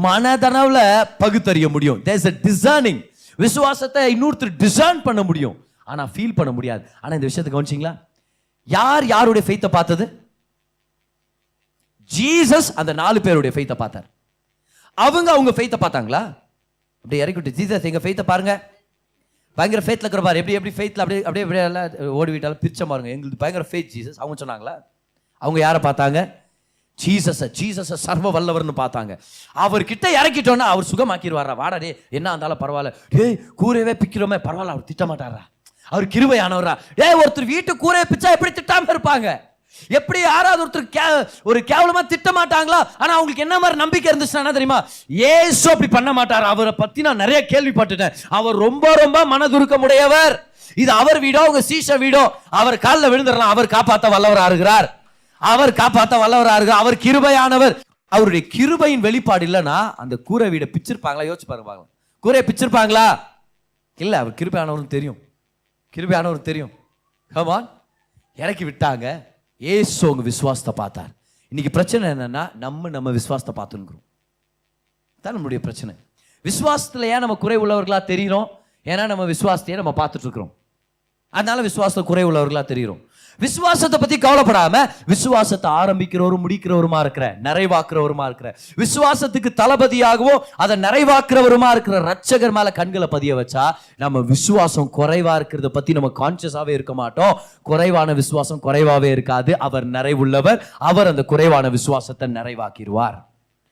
மனதளவுல பகுத்தறிய முடியும். There is a discerning. விசுவாசத்தை இன்னொருத்தர் டிசர்ன் பண்ண முடியும், ஆனா ஃபீல் பண்ண முடியாது. ஆனா இந்த விஷயத்தை கவனிச்சிங்களா? யாருடைய ஃபெய்த்தை பார்த்தது? ஜீசஸ் அந்த 4 பேருடைய ஃபெய்த்தை பார்த்தார். அவங்க ஃபெய்த்தை பார்த்தாங்களா? அப்படியே இறக்கிட்டு, ஜீசஸ் எங்க ஃபெய்த்தை பாருங்க, பயங்கர ஃபெய்த்ல இருக்கிற பாரு, எப்படி ஃபெய்த்ல அப்படியே எல்லாம் ஓடி விட்டாலும் பிரிச்ச பாருங்க, எங்களுக்கு பயங்கர ஃபெய்த் ஜீசஸ். அவங்க சொன்னாங்களா? அவங்க யாரை பார்த்தாங்க? ஜீசஸை சர்வ வல்லவர்னு பார்த்தாங்க. அவர்கிட்ட இறக்கிட்டோன்னா அவர் சுகமாக்கிடுவாரா, வாடா என்ன இருந்தாலும் பரவாயில்ல, கூரையவே பிக்கிறோமே பரவாயில்ல, அவர் திட்ட மாட்டாரா, அவர் கிருபையானவரா. ஒருத்தர் வீட்டு கூரையை பிச்சா எப்படி திட்டாம இருப்பாங்க? எப்படி யாராவது ஒருத்தர் ஒரு கேவலமா திட்ட மாட்டாங்களா? ஆனா அவங்களுக்கு என்ன மாதிரி நம்பிக்கை இருந்துச்சுன்னா தெரியுமா, ஏசு அப்படி பண்ண மாட்டார். அவரை பத்தி நான் நிறைய கேள்விப்பட்டுட்டேன், அவர் ரொம்ப ரொம்ப மனதுருக்கமுடையவர், இது அவர் வீடோ உங்க சீஷ வீடோ, அவர் காலில் விழுந்துடலாம், அவர் காப்பாற்ற வல்லவரா இருக்கிறார், அவர் கிருபையானவர். அவருடைய கிருபையின் வெளிப்பாடு இல்லைன்னா அந்த கூரை வீடை பிச்சிருப்பாங்களா? யோசிச்சு பாருங்க, கூரையை பிச்சிருப்பாங்களா? இல்ல, அவர் கிருபையானவரும் தெரியும். கமான், இறக்கி விட்டாங்க. ஏசு உங்க விசுவாசத்தை பார்த்தார். இன்னைக்கு பிரச்சனை என்னன்னா நம்ம விசுவாசத்தை பார்த்துக்கிறோம். தான் நம்மளுடைய பிரச்சனை. விசுவாசத்துல ஏன் நம்ம குறை உள்ளவர்களா தெரிகிறோம்? ஏன்னா நம்ம விசுவாசத்தையே நம்ம பார்த்துட்டு இருக்கிறோம். அதனால விசுவாசத்தை குறை உள்ளவர்களா தெரிகிறோம். விசுவாசத்தை பத்தி கவலைப்படாம விசுவாசத்தை ஆரம்பிக்கிறவரும் முடிக்கிறவருமா இருக்கிற, நிறைவாக்குறவருமா இருக்கிற, விசுவாசத்துக்கு தளபதியாகவோ அதை நிறைவாக்குறவருமா இருக்கிற ரட்சகர் மேல கண்களை பதிய வச்சா நம்ம விசுவாசம் குறைவா இருக்கிறத பத்தி நம்ம கான்சியஸாவே இருக்க மாட்டோம். குறைவான விசுவாசம் குறைவாவே இருக்காது. அவர் நிறைவுள்ளவர். அவர் அந்த குறைவான விசுவாசத்தை நிறைவாக்கிடுவார்.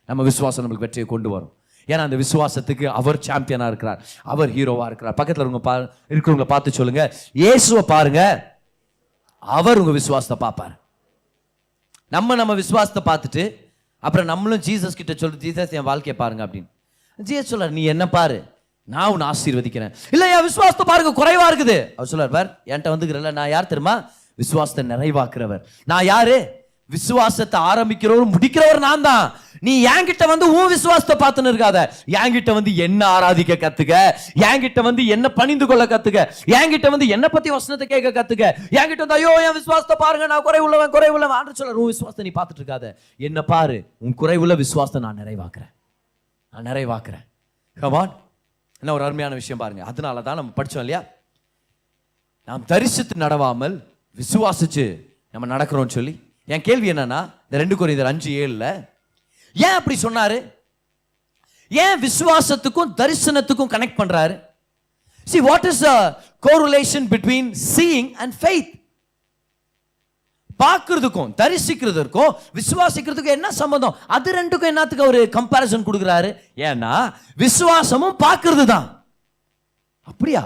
நம்ம விசுவாசம் நம்மளுக்கு வெற்றியை கொண்டு வரும். ஏன்னா அந்த விசுவாசத்துக்கு அவர் சாம்பியனா இருக்கிறார், அவர் ஹீரோவா இருக்கிறார். பக்கத்துல இருக்கிறவங்க பார்த்து சொல்லுங்க, இயேசுவை பாருங்க, அவர் உங்க விசுவாசத்தை பார்ப்பார். நம்ம விசுவாசத்தை பார்த்துட்டு அப்புறம் நம்மளும் ஜீசஸ் கிட்ட சொல்லு, ஜீசஸ் என் வாழ்க்கையை பாருங்க அப்படின்னு. ஜீசஸ் சொல்றார், நீ என்ன பாரு, நான் உன்னை ஆசீர்வதிக்கிறேன். இல்ல என் விசுவாசத்தை பாருங்க குறைவா இருக்குது. அவர் சொல்றார், பார் என்கிட்ட வந்துக்கிறல்ல, நான் யார் தெரியுமா? விசுவாசத்தை நிறைவாக்குறவர். நான் யாரு? விசுவாசத்தை ஆரம்பிக்கிறவர் முடிக்கிறவர் நான் தான். நீ என்கிட்ட வந்து உன் விசுவாசத்தை பார்த்துன்னு இருக்காத. என்கிட்ட வந்து என்ன ஆராதிக்க கத்துக்க, என்கிட்ட வந்து என்ன பணிந்து கொள்ள கத்துக்க, என்கிட்ட வந்து என்ன பத்தி வசனத்தை கேட்க கத்துக்க. என்கிட்ட வந்து ஐயோ என் விசுவாசத்தை பாருங்க, நான் குறை உள்ளவன் ஆண்டு சொல்ற. உன் விசுவாசத்தை நீ பார்த்துட்டு இருக்காத, என்ன பாரு, உன் குறைவுள்ள விசுவாசத்தை நான் நிறைவாக்குறேன். கமான். என்ன ஒரு அருமையான விஷயம் பாருங்க. அதனால தான் நம்ம படிச்சோம் இல்லையா, நாம் தரிசித்து நடவாமல் விசுவாசிச்சு நம்ம நடக்கிறோம்னு சொல்லி. என் கேள்வி என்னன்னா, இந்த 2 கொரிந்தியர் 5:7 ஏன் அப்படி சொன்னாரு? ஏன் விசுவாசத்துக்கும் தரிசனத்துக்கும் கனெக்ட் பண்றாரு? See, what is the correlation between seeing and faith? பார்க்கிறதுக்கும் தரிசிக்கிறதுக்கும் விசுவாசிக்கிறதுக்கும் என்ன சம்பந்தம்? அது ரெண்டுக்கும் என்னத்துக்கு ஒரு கம்பேரிசன் கொடுக்குறாரு? ஏன்னா விசுவாசமும் பார்க்கிறது தான். அப்படியா?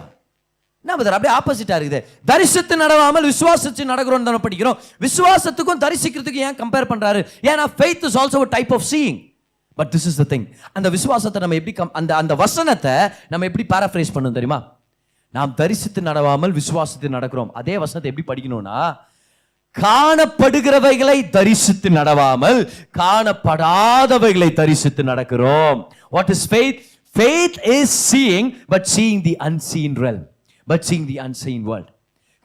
அப்படியே ஆப்போசிட்டா இருக்குது. தரிசித்து நடவாமல் விசுவாசித்து நடக்கிறோம் தான படிக்கிறோம். விசுவாசத்துக்கும் தரிசிக்கிறதுக்கும் ஏன் கம்பேர் பண்றாரு? ஏன்னா faith is also a type of seeing. But this is the thing. அந்த விசுவாசத்தை நம்ம எப்படி அந்த வசனத்தை நம்ம எப்படி பாராஃப்ரேஸ் பண்ணணும் தெரியுமா? நாம் தரிசித்து நடவாமல் விசுவாசித்து நடக்கிறோம். அதே வசனத்தை எப்படி படிக்கணும்னா, காணப்படுகிறவைகளை தரிசித்து நடவாமல் காணப்படாதவைகளை தரிசித்து நடக்கிறோம். What is faith? Faith is seeing, but seeing the unseen realm. But seeing the unseen world.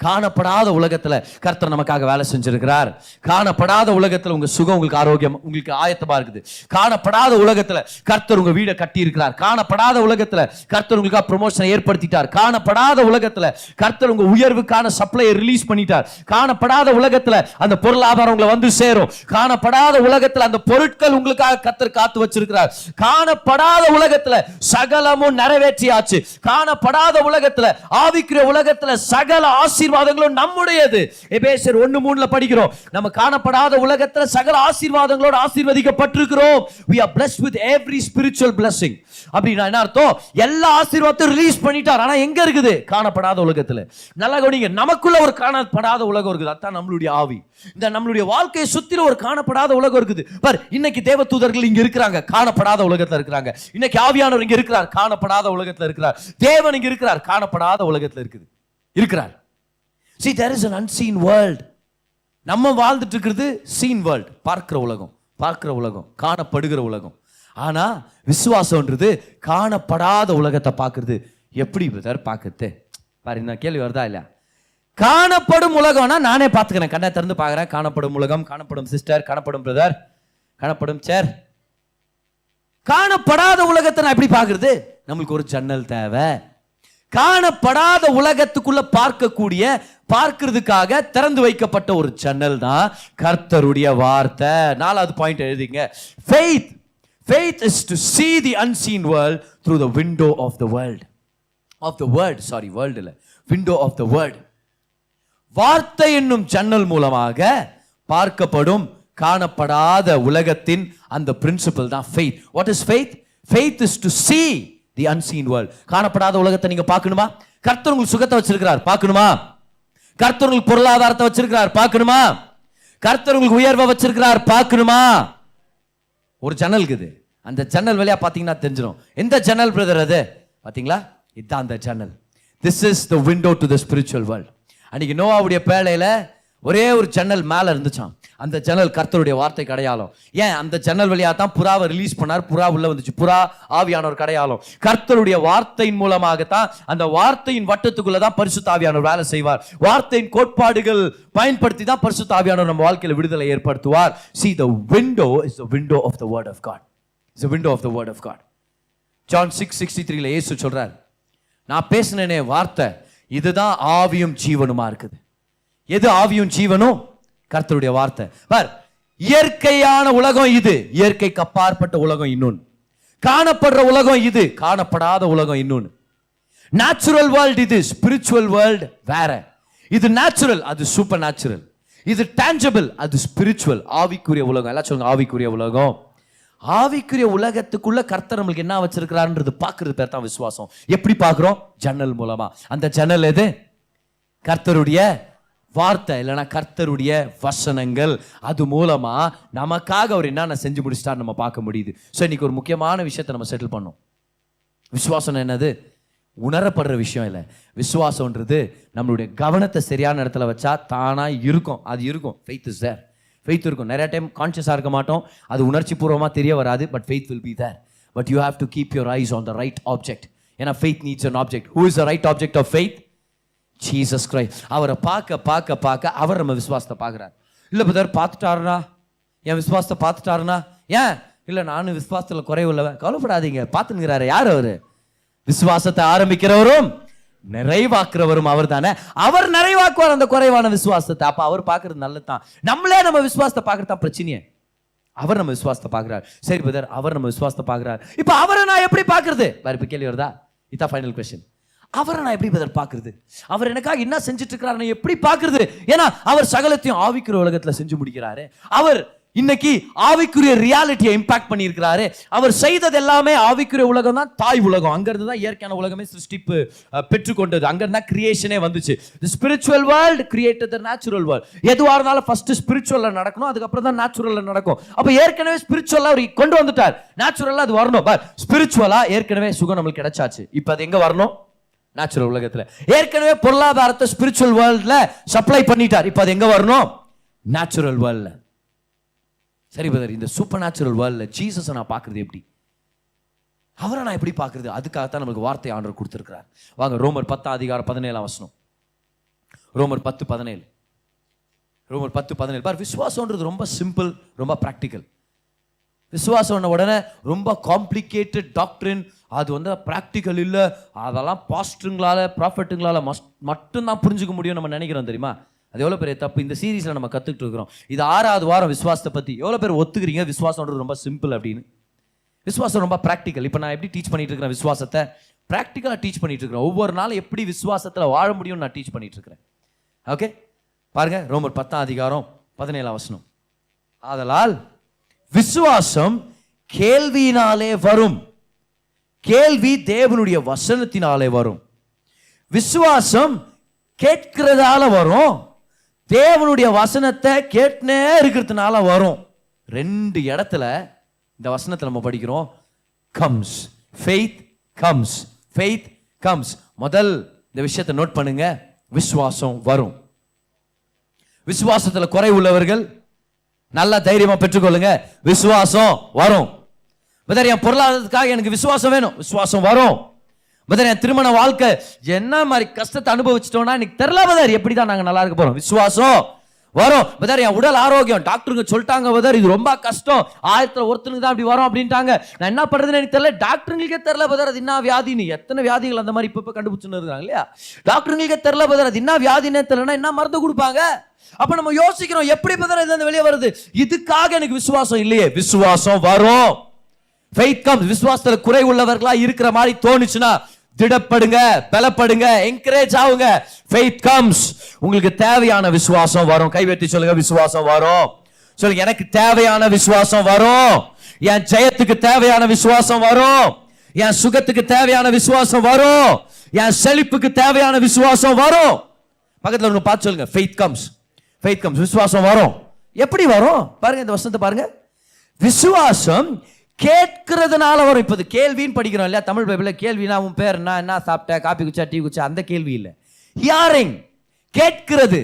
காணப்படாத உலகத்துல கர்த்தர் நமக்காக வேலை செஞ்சிருக்கிறார். காணப்படாத உலகத்துல உங்க சுகம், உங்களுக்கு ஆரோக்கியம், உங்களுக்கு ஆயத்தமா இருக்குது. காணப்படாத உலகத்துல கர்த்தர் உங்க வீடை கட்டி இருக்கிறார். காணப்படாத உலகத்துல கர்த்தர் உங்களுக்காக ப்ரமோஷனை ஏற்படுத்திட்டார். காணப்படாத உலகத்துல கர்த்தர் உங்க உயர்வுக்கான சப்ளையை ரிலீஸ் பண்ணிட்டார். காணப்படாத உலகத்துல அந்த பொருளாதாரம் உங்களை வந்து சேரும். காணப்படாத உலகத்துல அந்த பொருட்கள் உங்களுக்காக கர்த்தர் காத்து வச்சிருக்கிறார். காணப்படாத உலகத்துல சகலமும் நிறைவேற்றியாச்சு. காணப்படாத உலகத்துல ஆவிக்குரிய உலகத்துல சகல ஆசீர்வாதங்களும் நம்முடையது. எபேசியர் 1:3 படிக்கிறோம், நம்ம காணப்படாத உலகத்துல சகல ஆசீர்வாதங்களோடு ஆசீர்வதிக்கப்பட்டிருக்கிறோம். We are blessed with every spiritual blessing. அப்படினா என்ன அர்த்தம்? எல்லா ஆசீர்வாதத்தையும் ரிலீஸ் பண்ணிட்டார். ஆனா எங்க இருக்குது? காணப்படாத உலகத்துல. நல்லா கவனிங்க, நமக்குள்ள ஒரு காணப்படாத உலகம் இருக்குது. அதான் நம்மளுடைய ஆவி. இந்த நம்மளுடைய வாழ்க்கையை சுத்தில ஒரு காணப்படாத உலகம் இருக்குது. பார், இன்னைக்கு தேவதூதர்கள் இங்க இருக்கிறாங்க, காணப்படாத உலகத்துல இருக்கிறாங்க. இன்னைக்கு ஆவியானவர் இங்க இருக்கிறார், காணப்படாத உலகத்துல இருக்கிறார். தேவன் இங்க இருக்கிறார், காணப்படாத உலகத்துல இருக்கிறார். See, there is an unseen world. நம்ம வாழ்ந்துட்டு இருக்கிறது seen world, பார்க்கிற உலகம், காணப்படுகிற உலகம். ஆனா விசுவாசம்ன்றது காணப்படாத உலகத்தை பார்க்கிறது. எப்படி பிரதர் பார்க்கறது? பாரு, இந்த கேள்வி வருதா இல்லையா? காணப்படும் உலகம்னா நானே பார்த்துக்கிறேன், கண்ணை திறந்து பார்க்குறேன். காணப்படும் உலகம், காணப்படும் சிஸ்டர், காணப்படும் பிரதர், காணப்படும் சேர். காணப்படாத உலகத்தை நான் எப்படி பார்க்கறது? நம்மளுக்கு ஒரு ஜன்னல் தேவை. காணப்படாத உலகத்துக்குள்ள பார்க்கிறதுக்காக திறந்து வைக்கப்பட்ட ஒரு ஜன்னல் தான் கர்த்தருடைய வார்த்தை. 4வது பாயிண்ட் எழுதிங்க. Faith is to see the unseen world through the window of the world. Window of the word. வார்த்தை என்னும் ஜன்னல் மூலமாக பார்க்கப்படும் காணப்படாத உலகத்தின் அந்த பிரின்சிபல் தான் faith. What is faith? Faith is to see the unseen world. காணப்படாத உலகத்தை நீங்க பார்க்கணுமா? கர்த்தர் உங்களுக்கு சுகத்தை வச்சிருக்கிறார், பார்க்கணுமா? கர்த்தர் உங்களுக்கு பொருளாதாரத்தை வச்சிருக்கிறார், பார்க்கணுமா? கர்த்தர் உங்களுக்கு உயர்வை வச்சிருக்கிறார், பார்க்கணுமா? ஒரு ஜன்னல் இருக்குது. அந்த ஜன்னல் வழியா பாத்தீங்கன்னா தெரிஞ்சிடும். எந்த ஜன்னல் பிரதர் அது? பாத்தீங்களா, இதுதான் அந்த ஜன்னல். This is the window to the spiritual world. அன்னைக்கு நோவாவுடைய பேழையில ஒரே ஒரு ஜன்னல் மேல இருந்துச்சாம். அந்த ஜன்னல் கர்த்தருடைய வார்த்தை அடையாளம். ஏன்? அந்த ஜன்னல் வழியா தான் புறாவை ரிலீஸ் பண்ணார். புறா உள்ள வந்துச்சு. புறா ஆவியானவர் அடையாளம். கர்த்தருடைய வார்த்தையின் மூலமாகத்தான், அந்த வார்த்தையின் வட்டத்துக்குள்ளதான் பரிசுத்த ஆவியானவர் வேலை செய்வார். வார்த்தையின் கோட்பாடுகள் பயன்படுத்தி தான் பரிசுத்த ஆவியானவர் நம்ம வாழ்க்கையில விடுதலை ஏற்படுத்துவார். See, the window is the window of the word of God. It's the window of the word of God. John 6:63 இயேசு சொல்றார், நான் பேசினேனே வார்த்தை இதுதான் ஆவியும் ஜீவனுமா இருக்குது. எது ஆவியும் ஜீவனும்? கர்த்தருடைய வார்த்தை. பார், இயற்கையான உலகம் இது, இயற்கைக்கு அப்பாற்பட்ட உலகம் இன்னொன்னு. காணப்படுற உலகம் இது, காணப்படாத உலகம் இன்னொன்னு. நேச்சுரல் வேர்ல்ட் இது, ஸ்பிரிச்சுவல் வேர்ல்ட் வேற. இது நேச்சுரல், அது சூப்பர் நேச்சுரல். இது டேஞ்சபிள், அது ஸ்பிரிச்சுவல், ஆவிக்குரிய உலகம். எல்லாம் சொல்லுங்க, ஆவிக்குரிய உலகம். ஆவிக்குரிய உலகத்துக்குள்ள கர்த்தர் நம்மளுக்கு என்ன வச்சிருக்கிறான்றது பாக்குறது பேர் தான் விசுவாசம். எப்படி பாக்குறோம்? ஜன்னல் மூலமா. அந்த ஜன்னல் எது? கர்த்தருடைய வார்த்தை, இல்லைன்னா கர்த்தருடைய வசனங்கள். அது மூலமா நமக்காக அவர் என்னென்ன செஞ்சு முடிச்சிட்டார் நம்ம பார்க்க முடியுது. ஸோ இன்னைக்கு ஒரு முக்கியமான விஷயத்தை நம்ம செட்டில் பண்ணோம். விசுவாசம் என்னது? உணரப்படுற விஷயம் இல்லை. விசுவாசம்ன்றது நம்மளுடைய கவனத்தை சரியான இடத்துல வச்சா தானா இருக்கும். அது இருக்கும். Faith is there. ஃபெய்த் இருக்கும். நிறைய டைம் கான்ஷியஸாக இருக்க மாட்டோம், அது உணர்ச்சி பூர்வமாக தெரிய வராது. But faith will be there. But you have to keep your eyes on the right object. ஏன்னா faith needs an object. Who is the right object of faith? Jesus Christ. அவரை பார்க்க பார்க்க பார்க்க அவர் நம்ம விசுவாசத்தை பார்க்குறாரு. இல்லை பிரதர் பார்த்துட்டாருனா, என் விசுவாசத்தை பார்த்துட்டாருனா, ஏன் இல்லை நானும் விசுவாசத்தில் குறைவுள்ளவன், கவலைப்படாதீங்க, பார்த்துங்கிறாரு. யார் அவரு? விசுவாசத்தை ஆரம்பிக்கிறவரும் நிறைவாக்குறவரும் அவர் தானே. அவர் நிறைவாக்குவார் அந்த குறைவான விசுவாசத்தை. அப்ப அவர் பார்க்கறது நல்லதுதான். நம்மளே நம்ம விசுவாசத்தை பார்க்கறது தான் பிரச்சனையே. அவர் நம்ம விசுவாசத்தை பார்க்கிறார். சரி பிரதர், அவர் நம்ம விசுவாசத்தை பார்க்கிறார். இப்ப அவரை நான் எப்படி பார்க்கறது? வேற இப்ப கேள்வி வருதா? இதான் ஃபைனல் கொஸ்டின். அவரை நான் எப்படி பிரதர் பார்க்கறது? அவர் எனக்காக என்ன செஞ்சுட்டு இருக்கிறார், நான் எப்படி பார்க்கறது? ஏன்னா அவர் சகலத்தையும் ஆவிக்குரிய உலகத்துல செஞ்சு முடிக்கிறாரு. அவர் இன்னைக்கு ஆவிக்குரிய ரியாலிட்டியை இம்பாக்ட் பண்ணி இருக்கிறாரு. அவர் செய்தது எல்லாமே ஆவிக்குரிய உலகம் தான், தாய் உலகம். அங்கிருந்து தான் இயற்கையான உலகமே சிருஷ்டிப்பு பெற்றுக்கொண்டது. அங்கிருந்து தான் கிரியேஷனே வந்துச்சு. தி spiritual world created the natural world. எதுவாக இருந்தாலும் ஃபர்ஸ்ட் ஸ்பிரிச்சுவல்ல நடக்கணும், அதுக்கப்புறம் தான் நேச்சுரல்ல நடக்கும். அப்ப ஏற்கனவே ஸ்பிரிச்சுவலா அவர் கொண்டு வந்துட்டார், நேச்சுரலா அது வரணும். பட் ஸ்பிரிச்சுவலா ஏற்கனவே சுகம் நம்மளுக்கு கிடைச்சாச்சு. இப்ப அது எங்க வரணும்? நேச்சுரல் உலகத்துல. ஏற்கனவே பொருளாதாரத்தை ஸ்பிரிச்சுவல் வேர்ல்ட்ல சப்ளை பண்ணிட்டார். இப்ப அது எங்க வரணும்? நேச்சுரல் வேர்ல்ட்ல. சரி பிரதர், இந்த சூப்பர் நேச்சுரல் வேர்ல்ட்ல ஜீசஸை நான் பார்க்கறது எப்படி? அவரை நான் எப்படி பார்க்கறது? அதுக்காகத்தான் நமக்கு வார்த்தை ஆண்டவர் கொடுத்திருக்கிறார். வாங்க ரோமர் 10:17. ரோமர் 10:17. ரோமர் 10:17. பார், விசுவாசம்ன்றது ரொம்ப சிம்பிள், ரொம்ப ப்ராக்டிக்கல். விசுவாசம் உடனே ரொம்ப காம்ப்ளிகேட்டட் டாக்டரின், அது வந்து ப்ராக்டிக்கல் இல்லை, அதெல்லாம் பாஸ்டருங்களால ப்ராஃபட்டுங்களால மட்டும்தான் புரிஞ்சுக்க முடியும் நம்ம நினைக்கிறோம். தெரியுமா? அது எவ்வளோ பெரிய தப்பு. இந்த சீரீஸில் நம்ம கற்றுக்கிட்டு இருக்கிறோம். இது 6வது வாரம் விசுவாசத்தை பற்றி. எவ்வளோ பேர் ஒத்துக்கிறீங்க விசுவாசம்ன்றது ரொம்ப சிம்பிள் அப்படின்னு? விசுவாசம் ரொம்ப ப்ராக்டிக்கல். இப்போ நான் எப்படி டீச் பண்ணிட்டு இருக்கிறேன்? விசுவாசத்தை ப்ராக்டிக்கலாக டீச் பண்ணிட்டு இருக்கிறேன். ஒவ்வொரு நாளும் எப்படி விசுவாசத்தில் வாழ முடியும்னு நான் டீச் பண்ணிட்டு இருக்கிறேன். ஓகே, பாருங்க ரோமர் 10:17. ஆதலால் விசுவாசம் கேள்வியினாலே வரும், கேள்வி தேவனுடைய வசனத்தினாலே வரும். விசுவாசம் கேட்கிறதால வரும், தேவனுடைய வசனத்தை கேட்டுனே இருக்கிறதுனால வரும். 2 இடத்துல இந்த வசனத்தை நம்ம படிக்கிறோம். Comes, faith comes, faith comes. முதல் இந்த விஷயத்தை நோட் பண்ணுங்க, விசுவாசம் வரும். விசுவாசத்துல குறை உள்ளவர்கள் நல்லா தைரியமா பெற்றுக்கொள்ளுங்க, விசுவாசம் வரும். பதர், என் பொருளாதாரத்துக்காக எனக்கு விசுவாசம் வேணும், விசுவாசம் வரும். பதர், என் திருமண வாழ்க்கை என்ன மாதிரி கஷ்டத்தை அனுபவிச்சிட்டோம்னா எனக்கு தெரியல பதர், எப்படிதான் நாங்க நல்லா இருக்க போறோம், விசுவாசம் வரும். பதர், என் உடல் ஆரோக்கியம் டாக்டருங்க சொல்லிட்டாங்க பதர், இது ரொம்ப கஷ்டம், 1000ல் ஒருத்தனுக்கு தான் அப்படி வரும் அப்படின்ட்டாங்க, நான் என்ன பண்றதுன்னு எனக்கு தெரியல, டாக்டருங்களுக்கே தெரியல பதர் அது என்ன வியாதின்னு. எத்தனை வியாதிகள் அந்த மாதிரி இப்ப கண்டுபிடிச்சுன்னு இருக்காங்க இல்லையா? டாக்டருங்களுக்கே தெரியல பதர் அது என்ன வியாதினே தெரியலன்னா என்ன மருந்து கொடுப்பாங்க? அப்ப நம்ம யோசிக்கிறோம், எப்படி பதர் இது வெளியே வருது? இதுக்காக எனக்கு விசுவாசம் இல்லையே. விசுவாசம் வரும், ஃபெய்த் கம்ஸ். விசுவாசத்துல குறை உள்ளவர்களா இருக்கிற மாதிரி தோணுச்சுன்னா திடப்படுங்க, பலப்படுங்க, என்கரேஜ் ஆகுங்க. Faith comes. உங்களுக்கு தேவையான விசுவாசம் வரும். கைவெட்டி சொல்லுங்க, விசுவாசம் வரும். சொல்லுங்க, எனக்கு தேவையான விசுவாசம் வரும். என் ஜெயத்துக்கு தேவையான விசுவாசம் வரும். என் சுகத்துக்கு தேவையான விசுவாசம் வரும். என் செழிப்புக்கு தேவையான விசுவாசம் வரும். பக்கத்துல ஒன்று பார்த்து சொல்லுங்க, ஃபெய்த் கம்ஸ், ஃபெய்த் கம்ஸ். விசுவாசம் வரும். எப்படி வரும் பாருங்க, இந்த வசனத்தை பாருங்க. விசுவாசம் கேட்கிறதுனால வரும். இப்ப கேள்வின்னு படிக்கிறோம் இல்லையா? தமிழ் பைபிள்ல கேள்வினா உன் பேர் என்ன சாப்பிட்ட, காப்பி குச்சா, டீ குச்சா, அந்த கேள்வி இல்லை. ஹியரிங், கேட்கிறது.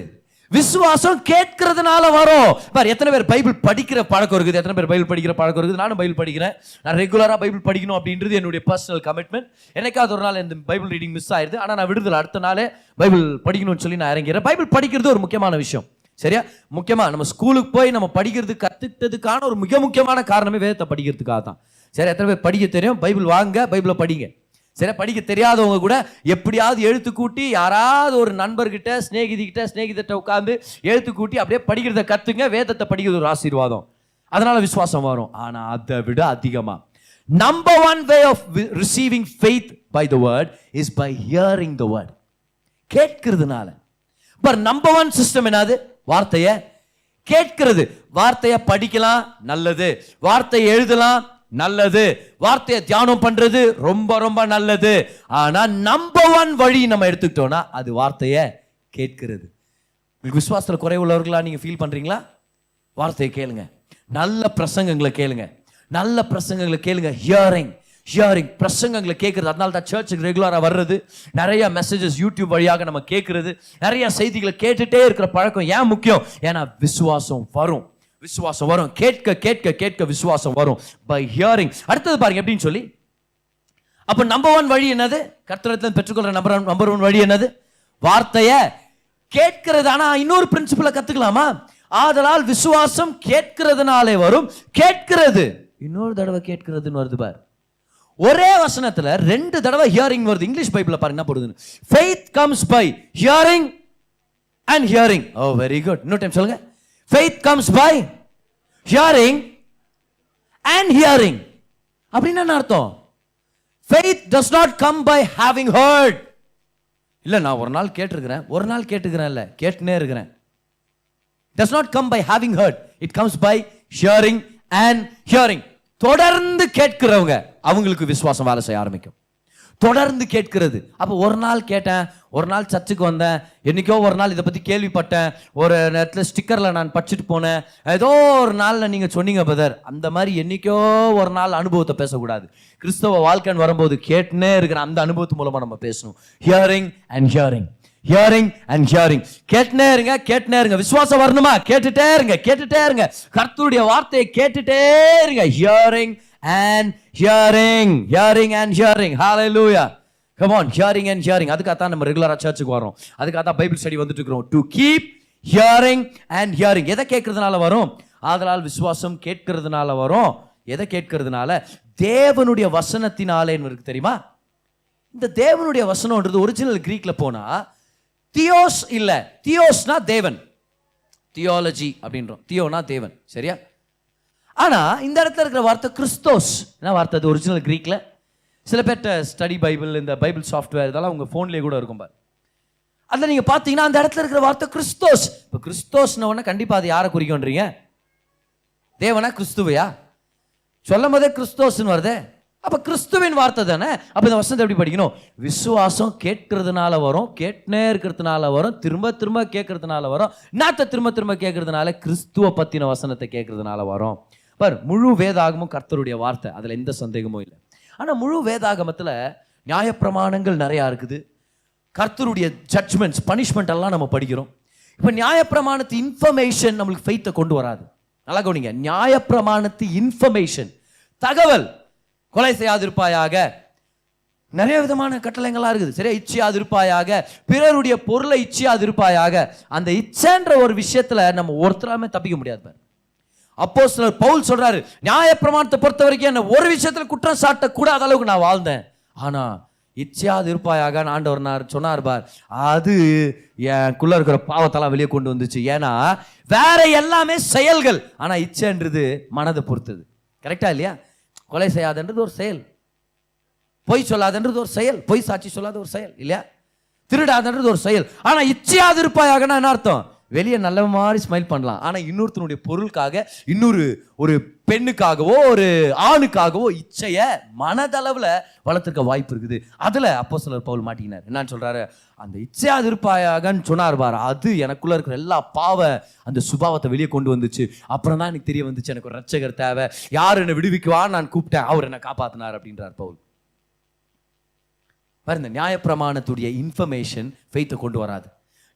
விசுவாசம் கேட்கிறதுனால வரும். பார், எத்தனை பேர் பைபிள் படிக்கிற பழக்கம் இருக்குது? எத்தனை பேர் பைபிள் படிக்கிற பழக்கம் இருக்குது? நானும் பைபிள் படிக்கிறேன். நான் ரெகுலரா பைபிள் படிக்கணும் அப்படின்றது என்னுடைய பர்சனல் கமிட்மெண்ட். எனக்காவது ஒரு நாள் இந்த பைபிள் ரீடிங் மிஸ் ஆயிருது, ஆனா நான் விடுதலை அடுத்த நாளே பைபிள் படிக்கணும்னு சொல்லி நான் இறங்கிறேன். பைபிள் படிக்கிறது ஒரு முக்கியமான விஷயம். சரியா? முக்கியமா நம்ம ஸ்கூலுக்கு போய் நம்ம படிக்கிறது கத்துக்கிட்டதுக்கான ஒரு மிக முக்கியமான காரணமே வேதத்தை படிக்கிறதுக்காக தான். சரி, எத்தனை பேர் படிக்க தெரியும்? பைபிள் வாங்க, பைபிளை படிங்க. சரி, படிக்க தெரியாதவங்க கூட எப்படியாவது எழுத்து கூட்டி, யாராவது ஒரு நண்பர்கிட்ட ஸ்நேகிதிட்ட உட்காந்து எழுத்து கூட்டி அப்படியே படிக்கிறத கத்துங்க. வேதத்தை படிக்கிறது ஒரு ஆசீர்வாதம், அதனால விசுவாசம் வரும். ஆனா அதை விட அதிகமா number one way of receiving faith by the word is by hearing the word. கேட்கிறதுனால. பட் நம்பர் ஒன் சிஸ்டம் என்னது? வார்த்தையை கேட்கிறது. வார்த்தையை படிக்கலாம், நல்லது. வார்த்தையை எழுதலாம், நல்லது. வார்த்தையை தியானம் பண்றது ரொம்ப ரொம்ப நல்லது. ஆனா நம்பர் ஒன் வழி நம்ம எடுத்துக்கிட்டோம்னா அது வார்த்தையை கேட்கிறது. உங்களுக்கு விசுவாசத்தில் குறைவுள்ளவர்களா நீங்க ஃபீல் பண்றீங்களா? வார்த்தையை கேளுங்க, நல்ல பிரசங்கங்களை கேளுங்க, நல்ல பிரசங்கங்களை கேளுங்க. ஹியரிங் பிரசங்கங்களை கேட்கறது. அதனால தான் சர்ச்சுக்கு ரெகுலராக வர்றது, நிறைய மெசேஜஸ் யூடியூப் வழியாக நம்ம கேட்கறது, நிறைய செய்திகளை கேட்டுட்டே இருக்கிற பழக்கம் ஏன் முக்கியம்? ஏன்னா விசுவாசம் வரும். கேட்க கேட்க கேட்க விசுவாசம் வரும். By hearing. அடுத்தது பாருங்க எப்படின்னு சொல்லி. அப்ப நம்பர் ஒன் வழி என்னது? கர்த்தரிடத்தில் பெற்றுக்கொள்ற நம்பர் ஒன் வழி என்னது? வார்த்தைய கேட்கிறது. ஆனா இன்னொரு பிரின்சிபலை கத்துக்கலாமா? ஆதலால் விசுவாசம் கேட்கிறதுனாலே வரும். கேட்கிறது இன்னொரு தடவை கேட்கிறதுன்னு வருது பாரு. ஒரே வசனத்துல 2 தடவை ஹியரிங் வருது. இங்கிலீஷ் பைபிள்ல பாருங்க என்ன போடுதுன்னு. faith comes by hearing and hearing. oh very good. இன்னொரு டைம் சொல்லுங்க. faith comes by hearing and hearing. அப்படின்னா என்ன அர்த்தம்? faith does not come by having heard. இல்ல நான் ஒரு நாள் கேட்டுக்கிறேன் இல்ல கேட்டுனே இருக்கிறேன். does not come by having heard. it comes by hearing and hearing. தொடர்ந்து கேட்கிறவங்க அவங்களுக்கு விசுவாசம் வேலை செய்ய ஆரம்பிக்கும். தொடர்ந்து கேட்கிறது. அப்போ ஒரு நாள் கேட்டேன், ஒரு நாள் சர்ச்சுக்கு வந்தேன், என்னைக்கோ ஒரு நாள் இதை பற்றி கேள்விப்பட்டேன், ஒரு நேரத்தில் ஸ்டிக்கரில் நான் படிச்சுட்டு போனேன், ஏதோ ஒரு நாளில் நீங்கள் சொன்னீங்க பிரதர், அந்த மாதிரி என்னைக்கோ ஒரு நாள் அனுபவத்தை பேசக்கூடாது. கிறிஸ்தவ வாழ்க்கைன்னு வரும்போது கேட்டுனே இருக்கிற அந்த அனுபவத்து மூலமாக நம்ம பேசணும். Hearing and hearing. கேட்டுனே இருங்க. விசுவாசம் வரணுமா? கேட்டுட்டே இருங்க. கர்த்தருடைய வார்த்தையை கேட்டுட்டே இருங்க. Hearing and hearing. Hallelujah. come on, hearing and hearing. அதுக்காக தான் நம்ம ரெகுலரா சர்ச்சுக்கு வரோம். அதுக்காக தான் பைபிள் ஸ்டடி வந்துட்டு இருக்கோம். to keep hearing and hearing. எதை கேட்கறதுனால வரும்? ஆதலால் விசுவாசம் கேட்கறதுனால வரும். எதை கேட்கறதுனால? தேவனுடைய வசனத்தினாலே இருக்கு தெரியுமா? இந்த தேவனுடைய வசனம்ன்றது ஒரிஜினல் கிரீக்ல போனா தியோஸ் இல்ல. தியோஸ்னா தேவன், தியாலஜி அப்படின்றோம். தியோனா தேவன், சரியா? ஆனா இந்த இடத்துல இருக்கிற வார்த்தை கிறிஸ்தோஸ். என்ன வார்த்தை அது ஒரிஜினல் கிரீக்ல? சில பேர்ட்ட ஸ்டடி பைபிள், இந்த பைபிள் சாஃப்ட்வேர் இதெல்லாம் உங்க போன்லயே கூட இருக்கும் பாரு. அதுல நீங்க பாத்தீங்கன்னா அந்த இடத்துல இருக்கிற வார்த்தை கிறிஸ்தோஸ். இப்ப கிறிஸ்தோஸ்ன உடனே கண்டிப்பா அது யாரை குறிக்கும்ன்றீங்க? தேவனா கிறிஸ்துவையா? சொல்லும் போதே கிறிஸ்தோஸ்ன்னு வருதே. அப்ப கிறிஸ்துவின் வார்த்தை தானே. அப்ப இந்த வசனத்தை எப்படி படிக்கணும்? விசுவாசம் கேட்கறதுனால வரும், கேட்டுனே இருக்கிறதுனால வரும், திரும்ப திரும்ப கேட்கறதுனால வரும். நாத்த திரும்ப திரும்ப கேட்கறதுனால கிறிஸ்துவ பத்தின வசனத்தை கேட்கறதுனால வரும். பார், முழு வேதாகமும் கர்த்தருடைய வார்த்தை, அதுல எந்த சந்தேகமும் இல்லை. ஆனா முழு வேதாகமத்துல நியாயப்பிரமாணங்கள் நிறைய இருக்குது. கர்த்தருடைய ஜட்ஜ்மெண்ட்ஸ், பனிஷ்மெண்ட் எல்லாம் நம்ம படிக்கிறோம். இப்ப நியாயப்பிரமாணத்து இன்ஃபர்மேஷன் நம்மளுக்கு ஃபெய்த்தை கொண்டு வராது. நல்லா கவனிங்க. நியாயப்பிரமாணத்து இன்ஃபர்மேஷன், தகவல், கொலை செய்யாதிருப்பாயாக, நிறைய விதமான கட்டளைங்களா இருக்குது, சரியா? இச்சையாதிருப்பாயாக, பிறருடைய பொருளை இச்சையாதிருப்பாயாக. அந்த இச்சைன்ற ஒரு விஷயத்துல நம்ம ஒருத்தராமே தப்பிக்க முடியாது. அப்போஸ்தலர் பவுல் சொல்றாரு, நியாயப்பிரமாணத்தை பொறுத்த வரைக்கும் என்ன ஒரு விஷயத்துல குற்றம் சாட்ட கூடாத அளவுக்கு நான் வாழ்ந்தேன். ஆனா இச்சையாதிருப்பாயாக ஆண்டவர் சொன்னார் பார், அது எனக்குள்ள இருக்கிற பாவத்தெல்லாம் வெளியே கொண்டு வந்துச்சு. ஏன்னா வேற எல்லாமே செயல்கள், ஆனா இச்சைன்றது மனதை பொறுத்தது. கரெக்டா இல்லையா? கொலை செய்யாதுன்றது ஒரு செயல், பொய் சொல்லாதுன்றது ஒரு செயல், பொய் சாட்சி சொல்லாத ஒரு செயல் இல்லையா? திருடாதுன்றது ஒரு செயல். ஆனா இச்சையாதிருப்பாயாகனா என்ன அர்த்தம்? வெளியே நல்ல மாதிரி ஸ்மைல் பண்ணலாம், ஆனா இன்னொருத்தனுடைய பொருளுக்காக, இன்னொரு ஒரு பெண்ணுக்காகவோ ஒரு ஆணுக்காகவோ இச்சைய மனதளவுல வளர்த்துக்க வாய்ப்பு இருக்குது. அதுல அப்போஸ்தலர் பவுல் மாட்டிக்கினார். என்னன்னு சொல்றாரு? அந்த இச்சையாதிருப்பாயாகன்னு சொன்னார் பாரு, அது எனக்குள்ள இருக்கிற எல்லா பாவ அந்த சுபாவத்தை வெளியே கொண்டு வந்துச்சு. அப்புறம் தான் எனக்கு தெரிய வந்துச்சு, எனக்கு ஒரு ரட்சகர் தேவை, யார் என்னை விடுவிக்குவான்னு நான் கூப்பிட்டேன், அவர் என்னை காப்பாத்தினார் அப்படின்றார் பவுல். பாருங்க, நியாயப்பிரமாணத்துடைய இன்ஃபர்மேஷன் ஃபெய்த்தை கொண்டு வராது.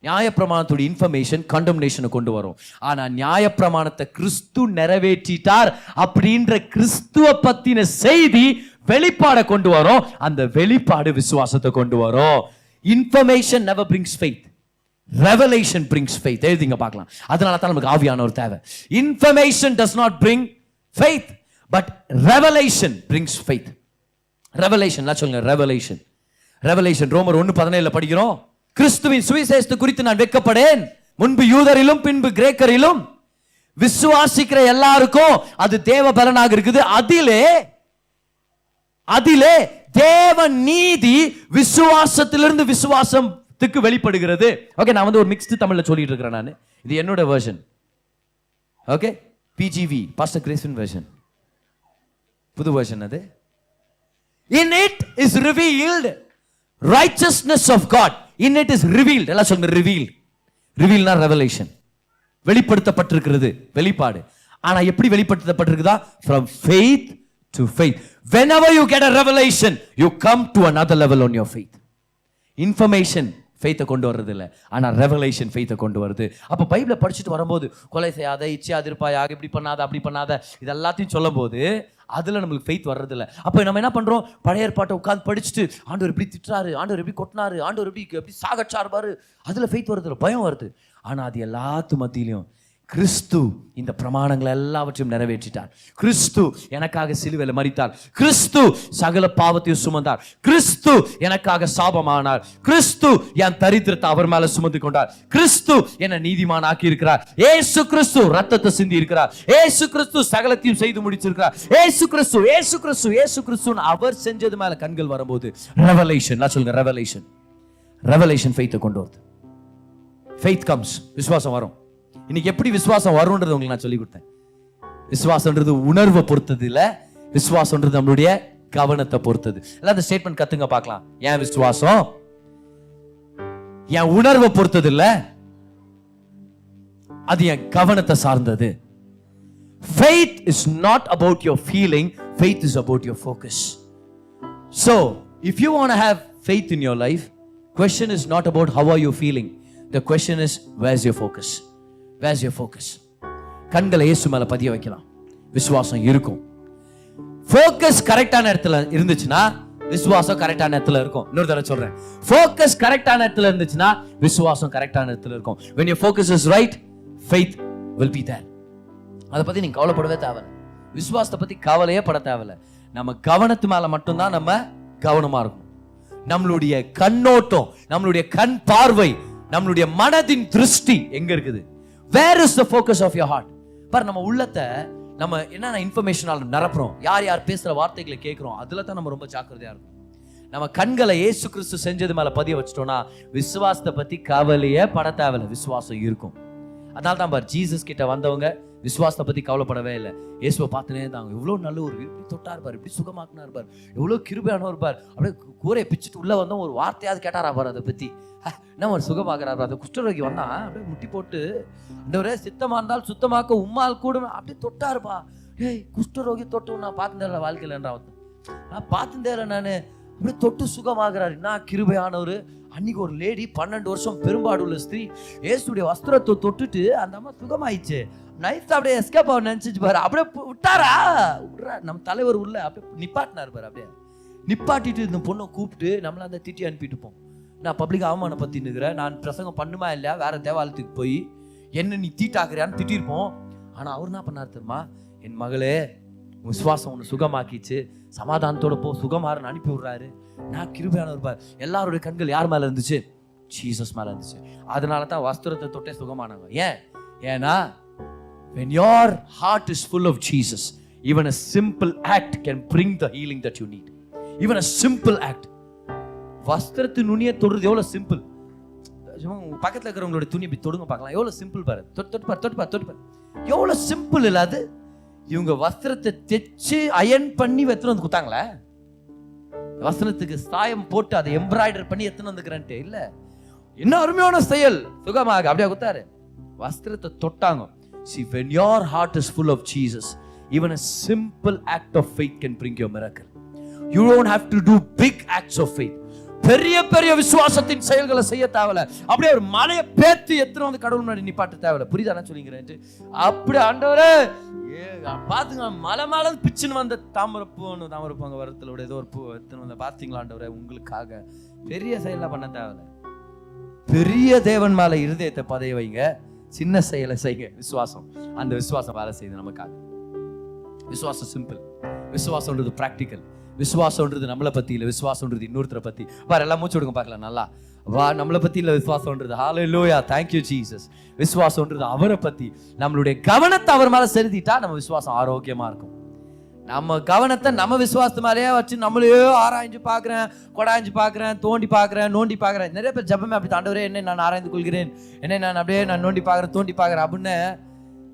நியாயப்பிரமாணத்துடைய இன்ஃபர்மேஷன் கண்டம்னேஷனை கொண்டு வரும். ஆனா நியாயப்பிரமாணத்தை கிறிஸ்து நிறைவேற்றிட்டார் அப்படின்ற கிறிஸ்துவ பத்தின செய்தி வெளிப்பாடை கொண்டு வரும். அந்த வெளிப்பாடு விசுவாசத்தை கொண்டு வரும். Information never brings faith. Revelation brings faith. எழுதிங்க பார்க்கலாம். அதனால தான் நமக்கு ஆவியானவர் தேவை. Information does not bring faith, but revelation brings faith. Revelation சொல்லுங்க. Revelation ரோமர் 1:17 படிக்கிறோம். கிறிஸ்துவின் சுவிசேஷத்தை குறித்து நான் வெட்கப்படேன், முன்பு யூதரிலும் பின்பு கிரேக்கரிலும் விசுவாசிக்கிற எல்லாருக்கும் அது தேவ பலனாக இருக்குது. அதிலே தேவ நீதி விசுவாசத்திலிருந்து விசுவாசத்துக்கு வெளிப்படுகிறது. ஓகே, நான் ஒரு மிக்ஸ்டு தமிழ்ல சொல்லிட்டு இருக்கிறேன். நான் இது என்னோட version. Okay, PGV pastor Graceswin version, புது வெர்ஷன். அது in it is revealed righteousness of God. In it is revealed. எல்லாம் சொல்லுங்க. revealனா revelation, வெளிப்படுத்தப்பட்டிருக்கிறது, வெளிப்பாடு. ஆனா எப்படி வெளிப்படுத்தப்பட்டிருக்குதா? from faith to faith. Whenever you get a revelation, you come to another level on your faith. Information ஃபெய்த்தை கொண்டு வர்றது இல்லை, ஆனால் ரெவலேஷன் ஃபெய்த்தை கொண்டு வருது. அப்போ பைபிளை படிச்சுட்டு வரும்போது கொலை செய்யாத, இச்சையாதிருப்பாயாக, இப்படி பண்ணாத, அப்படி பண்ணாத, இது எல்லாத்தையும் சொல்லும் போது அதில் நம்மளுக்கு ஃபெய்த் வர்றதில்லை. அப்போ நம்ம என்ன பண்ணுறோம்? பழைய ஏற்பாட்டை உட்காந்து படிச்சுட்டு ஆண்டவர் எப்படி திட்டுறாரு, ஆண்டவர் எப்படி கொட்டினாரு, ஆண்டவர் எப்படி சாகச்சார்பாரு, அதில் ஃபெய்த் வருது, பயம் வருது. ஆனால் அது எல்லாத்து மத்தியிலையும் கிறிஸ்து இந்த பிரமாணங்களை எல்லாவற்றையும் நிறைவேற்றிட்டார். கிறிஸ்து எனக்காக சிலுவையில் மரித்தார். கிறிஸ்து சகல பாவத்தையும் சுமந்தார். கிறிஸ்து எனக்காக சாபமானார். கிறிஸ்து என் தரித்திரத்தை அவர் மேல சுமந்து கொண்டார். கிறிஸ்து என்னை நீதிமான் ஆக்கி இருக்கிறார். ஏசு கிறிஸ்து ரத்தத்தை சிந்தி இருக்கிறார். ஏசு கிறிஸ்து சகலத்தையும் செய்து முடிச்சிருக்கிறார். ஏசு கிறிஸ்து அவர் செஞ்சது மேல கண்கள் வரும்போது ரெவலேஷன், நான் சொல்லுங்க, ரெவலேஷன் ஃபெய்த்தை கொண்டு வருது. ஃபெய்த் கம்ஸ், விசுவாசம் வரும். இன்னைக்கு எப்படி விசுவாசம் வரும்ன்றது உங்களுக்கு நான் சொல்லி கொடுத்தேன். விசுவாசம்ன்றது உணர்வை பொறுத்தது இல்ல, விசுவாசம்ன்றது நம்மளுடைய கவனத்தை பொறுத்தது. எல்லாம் அந்த ஸ்டேட்மெண்ட் கத்துங்க பார்க்கலாம். ஏன் விசுவாசம் என் உணர்வை பொறுத்தது இல்ல, அது என் கவனத்தை சார்ந்தது. Faith is not about your feeling, faith is about your focus. So, if you want to have faith in your life, question is not about how are you feeling. The question is, where's your focus? Where's your focus? கண்களை இயேசு மேல பதிய வைக்கலாம், விசுவாசம் இருக்கும். Focus கரெக்டான இடத்துல இருந்துச்சுன்னா விசுவாசம் கரெக்டான இடத்துல இருக்கும். இன்னொரு தடவை சொல்றேன், ஃபோக்கஸ் கரெக்டான இடத்துல இருந்துச்சுன்னா விசுவாசம் கரெக்டான இடத்துல இருக்கும். When your focus is right, faith will be there. அதை பத்தி நீங்க கவலைப்படவே தேவையில்லை. விசுவாசத்தை பத்தி கவலையே பட தேவையில்லை. நம்ம கவனத்து மேல மட்டும்தான் நம்ம கவனமா இருக்கணும். நம்மளுடைய கண்ணோட்டம், நம்மளுடைய கண் பார்வை, நம்மளுடைய மனதின் திருஷ்டி எங்க இருக்குது? Where is the focus of your heart? பாரு, நம்ம உள்ளத்தை நம்ம என்னென்ன இன்ஃபர்மேஷனால நிரப்புறோம், யார் பேசுற வார்த்தைகளை கேட்கிறோம், அதுல தான் நம்ம ரொம்ப ஜாக்கிரதையா இருக்கும். நம்ம கண்களை இயேசு கிறிஸ்து செஞ்சது மேல பதிய வச்சிட்டோம்னா விசுவாசத்தை பத்தி கவலையே பட தேவையில்லை, விசுவாசம் இருக்கும். அதனால தான் பாரு, ஜீசஸ் கிட்ட வந்தவங்க விசுவாசத்தை பத்தி கவலைப்படவே இல்லை. இயேசுவை பார்த்துனே இருந்தாங்க. எவ்வளவு நல்ல ஒரு இப்படி தொட்டார் பாரு, இப்படி சுகமாக்குனார் பாரு, எவ்வளவு கிருபையானவர் பாரு. அப்படியே கூரையை பிச்சுட்டு உள்ள வந்தோம், ஒரு வார்த்தையாவது கேட்டாரா பாரு அதை பத்தி, என்ன ஒரு சுகமாக்குறாரு. அந்த குஷ்டரோகி வந்தா அப்படியே முட்டி போட்டு, அந்த சித்தமா இருந்தால் சுத்தமாக்க உம்மால் கூட அப்படியே தொட்டாருப்பா. ஏய், குஷ்டரோகி தொட்டு நான் பார்த்துட்டேன் வாழ்க்கையில, நான் பார்த்துட்டேன் நானு, அப்படியே தொட்டு சுகமாக்குறாரு. நான் கிருபையானவர். அன்னைக்கு ஒரு லேடி 12 வருஷம் பெரும்பாடு உள்ள ஸ்திரீ ஏசுடைய வஸ்திரத்தை தொட்டுட்டு அந்த அம்மா சுகமாயிடுச்சு. நைஸ் அப்படியே எஸ்கேப் ஆக நினைச்சிச்சு பாரு. அப்படியே விட்டாரா, நம்ம தலைவர் உள்ள அப்படியே நிப்பாட்டினார் பாரு. அப்படியே நிப்பாட்டிட்டு இந்த பொண்ணை கூப்பிட்டு நம்மள அந்த திட்டி அனுப்பிட்டு போம். நான் பப்ளிக் அவமான பத்தி நிற்கிறேன், நான் பிரசங்கம் பண்ணுமா இல்லையா, வேற தேவாலயத்துக்கு போய் என்ன நீ தீட்டாக்குறியான்னு திட்டிருப்போம். ஆனா அவர் என்ன பண்ணார் தெரியுமா? என் மகளே, விசுவாசம் ஒன்று சுகமாக்கிச்சு, சமாதானத்தோட போ, சுகமாறன்னு அனுப்பி விடுறாரு. நான் கிருபையானவர் பார். எல்லாருடைய கண்கள் யார் மேல இருந்துச்சு? ஜீசஸ் மேல இருந்துச்சு. அதனால தான் வஸ்திரத்தை தொட்டே சுகமானாங்க. ஏன்னா when your heart is full of Jesus, even a simple act can bring the healing that you need. Even a simple act. வஸ்திரத்து நுனியை தொடுறது எவ்வளவு சிம்பிள். பக்கத்துல இருக்கிறவங்களோட துணி இப்படி தொடுங்க பார்க்கலாம், எவ்வளவு சிம்பிள் பாரு. தொட்டு பாரு எவ்வளவு சிம்பிள் இல்ல அது. இவங்க வஸ்திரத்தை தைச்சு அயன் பண்ணி எத்தனை வந்து குத்தாங்களே, வஸ்திரத்துக்கு சாயம் போட்டு அதை எம்ப்ராய்டர் பண்ணி எத்தனை வந்துக்கிறேன்ட்டு இல்ல. என்ன அருமையான செயல், சுகமாக அப்படியே குத்தாரு. வஸ்திரத்தை தொட்டாங்க. See, when your heart is full of Jesus, even a simple act of faith can bring you a miracle. You don't have to do big acts of faith. பெரிய பெரிய விசுவாசத்தின் செயல்களை செய்ய தேவையில்ல. அப்படியே ஒரு மலையை பேத்து எத்தனை வந்து கடவுள் முன்னாடி நிப்பாட்ட தேவையில்ல. புரியுதா நான் சொல்லிக்கிறேன்? அப்படி ஆண்டவரே பாத்துங்க, மலை மேல பிச்சுன்னு வந்த தாமரப்பூ அங்க வரத்துல ஏதோ ஒரு பூ எத்தனை வந்த பாத்தீங்களா ஆண்டவரே, உங்களுக்காக பெரிய செயலாம் பண்ண தேவையில்ல. பெரிய தேவன் மேல இருதயத்தை பதைய வைங்க, சின்ன செயலை செய்யுங்க. விசுவாசம், அந்த விசுவாசம் வேலை செய்யுது நமக்காக. விசுவாசம் சிம்பிள், விசுவாசம்ன்றது பிராக்டிக்கல். விசுவாசம்ன்றது நம்மளை பத்தி இல்லை, விசுவாசம்ன்றது இன்னொருத்தரை பத்தி. பாரு, எல்லாம் மூச்சு விடுங்க பார்க்கலாம் நல்லா. நம்மளை பத்தி இல்ல விசுவாசம்ன்றது. ஹல்லேலூயா, thank you ஜீசஸ். விசுவாசம்ன்றது அவரை பத்தி. நம்மளுடைய கவனத்தை அவர் மேல செலுத்திட்டா நம்ம விசுவாசம் ஆரோக்கியமா இருக்கும். நம்ம கவனத்தை நம்ம விசுவாசத்து மேலேயே வச்சு நம்மளையே ஆராய்ஞ்சு பார்க்குறேன், கொடாய்ஞ்சு பார்க்குறேன், தோண்டி பார்க்குறேன், நோண்டி பார்க்குறேன். நிறைய பேர் ஜெபமே அப்படி, ஆண்டவரே என்னை நான் ஆராய்ந்து கொள்கிறேன், என்னை நான் அப்படியே நான் நோண்டி பார்க்குறேன், தோண்டி பார்க்குறேன் அப்படின்னு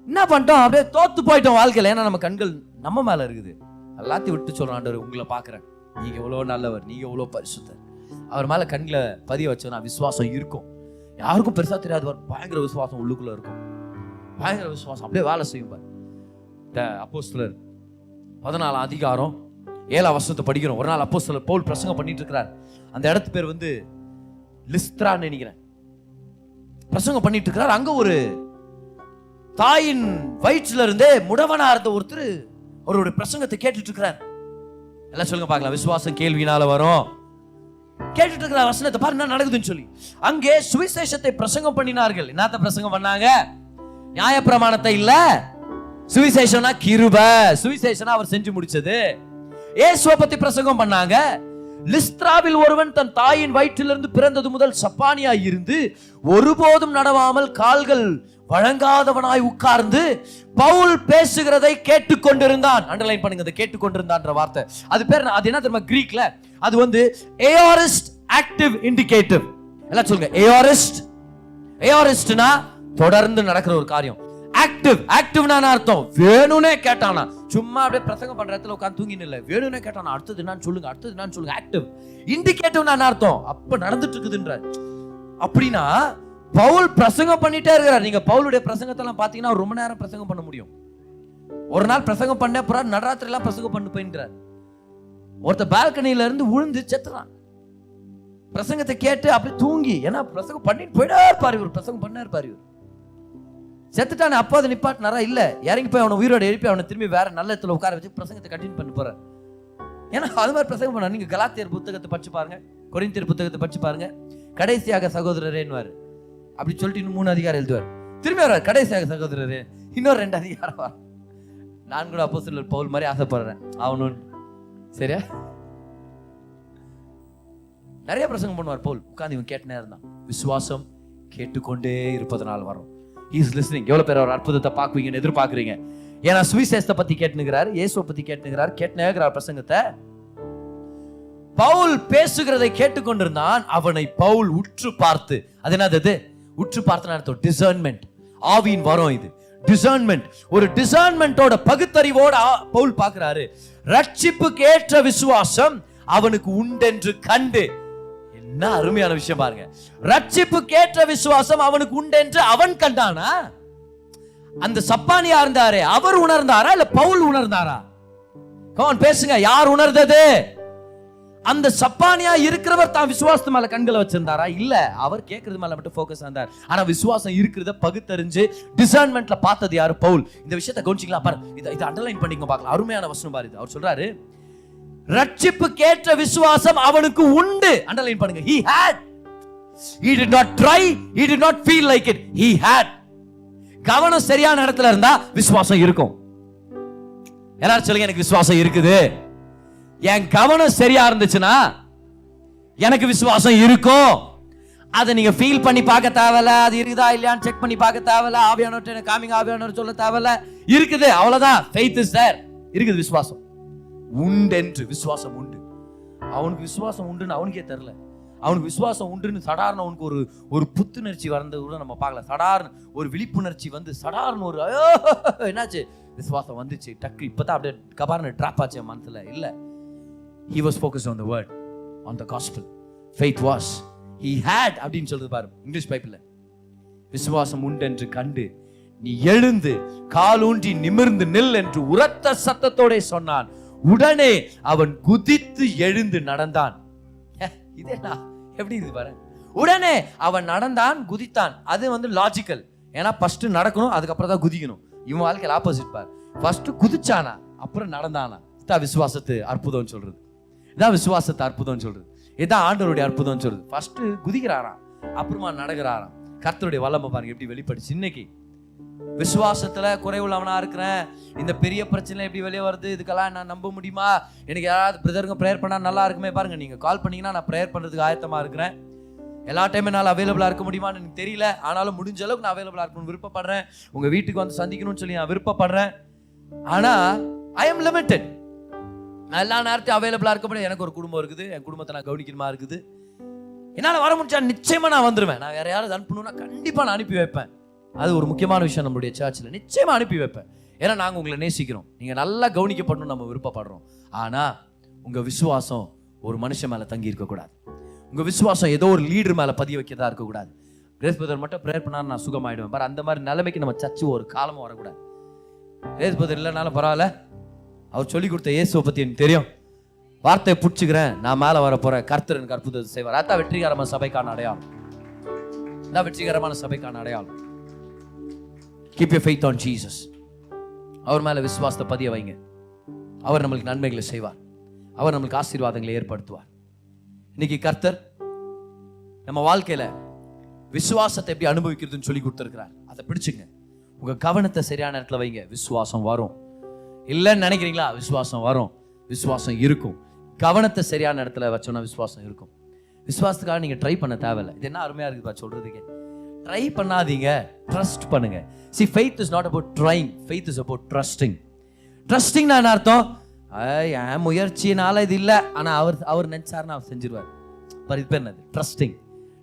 என்ன பண்ணிட்டோம், அப்படியே தோத்து போயிட்டோம் வாழ்க்கையில். ஏன்னா நம்ம கண்கள் நம்ம மேலே இருக்குது. எல்லாத்தையும் விட்டு சொல்கிறோம், ஆண்டவர் உங்களை பார்க்குறேன், நீங்கள் எவ்வளோ நல்லவர், நீங்கள் எவ்வளோ பரிசுத்தர். அவர் மேலே கண்களை பதிய வச்சோன்னா விசுவாசம் இருக்கும். யாருக்கும் பெருசாக தெரியாது, பயங்கர விசுவாசம் உள்ளுக்குள்ளே இருக்கும். பயங்கர விசுவாசம் அப்படியே வேலை செய்யும். பார், அப்போஸ்தலர் 14 அதிகாரம் 7 வசனத்தை படிக்கிறோம். ஒரு நாள் அப்போஸ்தலர் பவுல் பிரசங்கம் பண்ணிட்டு இருக்கிறார். அந்த இடத்து பேர் வந்து லிஸ்த்ரான்னு நினைக்கிறேன். பிரசங்கம் பண்ணிட்டு இருக்கிறார். அங்க ஒரு தாயின் வயிற்றுல இருந்தே முடவனா இருந்த ஒருத்தர் அவருடைய பிரசங்கத்தை கேட்டுட்டு இருக்கிறார். எல்லாம் சொல்லுங்க பார்க்கலாம், விசுவாசம் கேள்வினால வரும். கேட்டுட்டு இருக்கிற வசனத்தை பாரு என்ன நடக்குதுன்னு சொல்லி. அங்கே சுவிசேஷத்தை பிரசங்கம் பண்ணினார்கள். என்னத்த பிரசங்கம் பண்ணாங்க? நியாயப்பிரமாணத்தை இல்ல, சுவிசேஷனா கிருபை, சுவிசேஷனா அவர் செஞ்சு முடிச்சது. இயேசுவை பத்தி பிரசங்கம் பண்ணாங்க. லிஸ்த்ராவில் ஒருவன் தன் தாயின் வயிற்றிலிருந்து பிறந்தது முதல் சப்பானியாய் இருந்து ஒருபோதும் நடவாமல் கால்கள் வழங்காதவனாய் உட்கார்ந்து பவுல் பேசுகிறதை கேட்டுக்கொண்டிருந்தான். அண்டர்லைன் பண்ணுங்க, அதை கேட்டுக்கொண்டிருந்தான்ற வார்த்தை. அது பேர் அது என்ன தெரியுமா? கிரீக்ல அது வந்து ஏஆரிஸ்ட் ஆக்டிவ் இண்டிகேட்டிவ். எல்லாம் சொல்லுங்க, ஏஆரிஸ்ட். ஏஆரிஸ்ட்னா தொடர்ந்து நடக்கிற ஒரு காரியம். ஆக்டிவ், ஆக்டிவ்னா அர்த்தம் வேணும்னே கேட்டானா, சும்மா அப்படியே பிரசங்கம் பண்ற இடத்துல உட்கார்ந்து தூங்கின்னு இல்ல, வேணும்னே கேட்டானா அடுத்தது என்னன்னு சொல்லுங்க, அடுத்தது என்னன்னு சொல்லுங்க. ஆக்டிவ். இண்டிகேட்டிவ்னா அர்த்தம் அப்ப நடந்துட்டு இருக்குதுன்ற. அப்படின்னா பவுல் பிரசங்கம் பண்ணிட்டே இருக்கிறார். நீங்க பவுலுடைய பிரசங்கத்தை எல்லாம் பாத்தீங்கன்னா ரொம்ப நேரம் பிரசங்கம் பண்ண முடியும். ஒரு நாள் பிரசங்கம் பண்ண அப்புறம் நடராத்திரி எல்லாம் பிரசங்கம் பண்ணு போயின்றார். ஒருத்த பால்கனியில இருந்து விழுந்து செத்துறான். பிரசங்கத்தை கேட்டு அப்படி தூங்கி, ஏன்னா பிரசங்கம் பண்ணிட்டு போயிட்டே இருப்பாரு இவர், பிரசங்கம் பண்ணே இருப்பாரு இவர். செத்துட்டானே, அப்போ அதை நிப்பாட்டினாரா? இல்ல, இறங்கி போய் அவனை உயிரோட எழுப்பி அவனை திரும்பி வேற நல்ல இடத்துல உட்கார வச்சு பிரசங்கத்தை கண்டினியூ பண்ணி போறாரு. ஏன்னா அது மாதிரி பிரசங்கம் பண்ண. நீங்க கலாத்தியர் புத்தகத்தை படிச்சு பாருங்க, கொரிந்தியர் புத்தகத்தை படிச்சு பாருங்க. கடைசியாக சகோதரரேன்னுவாரு. அப்படி சொல்லிட்டு இன்னும் 3 அதிகாரம் எழுதுவார். திரும்பி வர்றாரு, கடைசியாக சகோதரரே, இன்னொரு 2 அதிகாரம் வர. நான் கூட அப்போஸ்தலர் பவுல் மாதிரி ஆசைப்படுறேன் அவனு. சரியா? நிறைய பிரசங்கம் பண்ணுவார் பவுல். உட்கார்ந்து இவன் கேட்டனே இருந்தான். விசுவாசம் கேட்டுக்கொண்டே இருப்பதனால் வரும். He is listening. எவ்வளவு பேர் ஒரு அற்புதத்தை பார்க்குவீங்கன்னு எதிர்பார்க்குறீங்க? ஏன்னா சுவிசேஷத்தை பத்தி கேட்டுங்கிறாரு, இயேசுவை பத்தி கேட்டுங்கிறார், கேட்டுங்கிறார் பிரசங்கத்தை. பவுல் பேசுகிறதை கேட்டுக்கொண்டிருந்தான். அவனை பவுல் உற்று பார்த்து, அது என்னது? உற்று பார்த்து அர்த்தம் டிசர்ன்மெண்ட், ஆவியின் வரம் இது. டிசர்ன்மெண்ட், ஒரு டிசர்ன்மெண்டோட பகுத்தறிவோட பவுல் பார்க்கிறாரு. ரட்சிப்புக்கு ஏற்ற விசுவாசம் அவனுக்கு உண்டென்று கண்டு. என்ன அருமையான விஷயம் பாருங்க. ரட்சிப்புக்கு ஏற்ற விசுவாசம் அவனுக்கு உண்டென்று அவன் கண்டானா? அந்த சப்பானியா இருந்தாரே அவர் உணர்ந்தாரா இல்ல பவுல் உணர்ந்தாரா? கமான் பேசுங்க, யார் உணர்ந்தது? அந்த சப்பானியா இருக்கிறவர் தான் விசுவாசத்து மேல கண்களை வச்சிருந்தாரா? இல்ல, அவர் கேட்கறது மேல மட்டும் ஃபோக்கஸ் ஆனார். ஆனா விசுவாசம் இருக்கிறத பகுத்தறிஞ்சு டிசர்ன்மெண்ட்ல பார்த்தது யாரு? பவுல். இந்த விஷயத்தை கவனிச்சிங்களா? பாரு, இதை அண்டர்லைன் பண்ணிங்க பார்க்கலாம். அருமையான வசனம் பாரு. அவர் சொல்றாரு, ரட்சிப்புக்கு ஏற்ற விசுவாசம் அவனுக்கு உண்டு. அண்டர்லைன் பண்ணுங்க. He had. He did not try, he did not feel like it. He had. கவனம் சரியான இடத்துல இருந்தா விசுவாசம் இருக்கும். எல்லாரும் சொல்லுங்க, எனக்கு விசுவாசம் இருக்குது. என் கவனம் சரியா இருந்துச்சுன்னா எனக்கு விசுவாசம் இருக்கும். அதை நீங்க ஃபீல் பண்ணி பார்க்க தேவையில்ல, அது இருக்குதா இல்லையான்னு செக் பண்ணி பார்க்க தேவையில்ல, ஆவியானவர்ட்ட காமிங்க ஆவியானவர் சொல்ல தேவையில்ல, இருக்குது அவ்வளவுதான். faith is there. இருக்குது விசுவாசம் உண்டென்று. விசுவாசம் உண்டு. அவனுக்கு விசுவாசம் உண்டுன்னு அவனுக்கே தெரியல. அவனுக்கு விசுவாசம் உண்டுன்னு சடார்னு அவனுக்கு ஒரு புத்துணர்ச்சி வந்தது கூட நம்ம பார்க்கல. சடார்னு ஒரு விழிப்புணர்ச்சி வந்து சடார்னு ஒரு என்னாச்சு, விசுவாசம் வந்துச்சு டக்கு. இப்பதான் அப்படியே கபார்னு டிராப் ஆச்சு மனசுல. இல்ல, he was focused on the word, on the gospel. faith was, he had அப்படின்னு சொல்றது பாரு இங்கிலீஷ் பைபிள்ல. விசுவாசம் உண்டென்று கண்டு நீ எழுந்து காலூன்றி நிமிர்ந்து நில் என்று உரத்த சத்தத்தோட சொன்னான். உடனே அவன் குதித்து எழுந்து நடந்தான். இதேடா எப்படி இது பாரு. உடனே அவன் நடந்தான், குதித்தான். அது வந்து லாஜிக்கல். ஏன்னா ஃபர்ஸ்ட் நடக்கணும், அதுக்கப்புறம் தான் குதிக்கணும். இவன் வாழ்க்கையில் ஆப்போசிட் பாரு. ஃபர்ஸ்ட் குதிச்சானா, அப்புறம் நடந்தானா. இதான் விசுவாசத்து அற்புதம் சொல்றது. இதான் விசுவாசத்தை அற்புதம் சொல்றது. இதான் ஆண்டவருடைய அற்புதம் சொல்றது. ஃபர்ஸ்ட் குதிக்கிறாராம், அப்புறமா நடக்கிறாராம். கர்த்தருடைய வல்லமை பாருங்க எப்படி வெளிப்படுச்சு. இன்னைக்கு விசுவாசத்துல குறைவுள்ளவனா இருக்கிறேன், இந்த பெரிய பிரச்சனை எப்படி வெளியே வருது, இதுக்கெல்லாம் நான் நம்ப முடியுமா, எனக்கு யாராவது பிரதருங்க ப்ரேயர் பண்ணா நல்லா இருக்குமே, பாருங்க நீங்க கால் பண்ணீங்கன்னா நான் ப்ரேயர் பண்றதுக்கு ஆயத்தமா இருக்கிறேன். எல்லா டைமும் என்னால் அவைலபிளா இருக்க முடியுமான்னு எனக்கு தெரியல, ஆனாலும் முடிஞ்ச அளவுக்கு நான் அவைலபிளா இருக்கணும்னு விருப்பப்படுறேன். உங்க வீட்டுக்கு வந்து சந்திக்கணும்னு சொல்லி நான் விருப்பப்படுறேன். ஆனா ஐ எம் லிமிட்டட். நான் எல்லா நேரத்தையும் அவைலபிளா இருக்க முடியாது. எனக்கு ஒரு குடும்பம் இருக்குது, என் குடும்பத்தை நான் கவனிக்கணுமா இருக்குது. என்னால் வர முடிச்சா நிச்சயமா நான் வந்துடுவேன். நான் வேற யாராவது அனுப்பணும்னா கண்டிப்பா நான் அனுப்பி வைப்பேன். அது ஒரு முக்கியமான விஷயம். நம்மளுடைய சர்ச்சில் நிச்சயமா அனுப்பி வைப்பேன். ஏன்னா நாங்கள் உங்களை நேசிக்கிறோம், நீங்க நல்லா கவனிக்கப்படணும் நம்ம விருப்பப்படுறோம். ஆனா உங்க விசுவாசம் ஒரு மனுஷன் மேல தங்கி இருக்கக்கூடாது. உங்க விசுவாசம் ஏதோ ஒரு லீடர் மேல பதிய வைக்கிறதா இருக்கக்கூடாது. கிரேஸ் பிரதர் மட்டும் ப்ரேயர் பண்ணா நான் சுகமாயிடுவேன் பாரு, அந்த மாதிரி நிலைமைக்கு நம்ம சர்ச்சு ஒரு காலமும் வரக்கூடாது. கிரேஸ் பிரதர் இல்லைனாலும் பரவாயில்ல, அவர் சொல்லி கொடுத்த இயேசுவை பத்தி எனக்கு தெரியும், வார்த்தையை பிடிச்சிக்கிறேன், நான் மேல வர போறேன், கர்த்தர் எனக்கு அற்புதத்தை செய்வார். அதான் வெற்றிகரமான சபைக்கான அடையாளம். அதான் வெற்றிகரமான சபைக்கான அடையாளம். Keep your faith on Jesus. அவர் மேல விசுவாசத்தை பதிய வைங்க. அவர் நம்மளுக்கு நன்மைகளை செய்வார். அவர் நம்மளுக்கு ஆசீர்வாதங்களை ஏற்படுத்துவார். இன்னைக்கு கர்த்தர் நம்ம வாழ்க்கையில விசுவாசத்தை எப்படி அனுபவிக்கிறதுன்னு சொல்லி கொடுத்திருக்கிறார். அதை பிடிச்சுங்க. உங்க கவனத்தை சரியான இடத்துல வைங்க. விசுவாசம் வரும். இல்லைன்னு நினைக்கிறீங்களா? விசுவாசம் வரும், விசுவாசம் இருக்கும். கவனத்தை சரியான இடத்துல வச்சோம்னா விசுவாசம் இருக்கும். விசுவாசத்துக்காக நீங்க ட்ரை பண்ண தேவையில்லை. இது என்ன அருமையா இருக்குப்பா சொல்றதுக்கு. ட்ரை பண்ணாதீங்க, ட்ரஸ்ட் பண்ணுங்க. See, faith is not about trying, faith is about trusting. Trusting நான் என்ன அர்த்தம்? என் முயற்சினால இது இல்லை, ஆனா அவர் நினைச்சாருன்னா அவர் செஞ்சிருவார். இது பேர் என்னது? Trusting.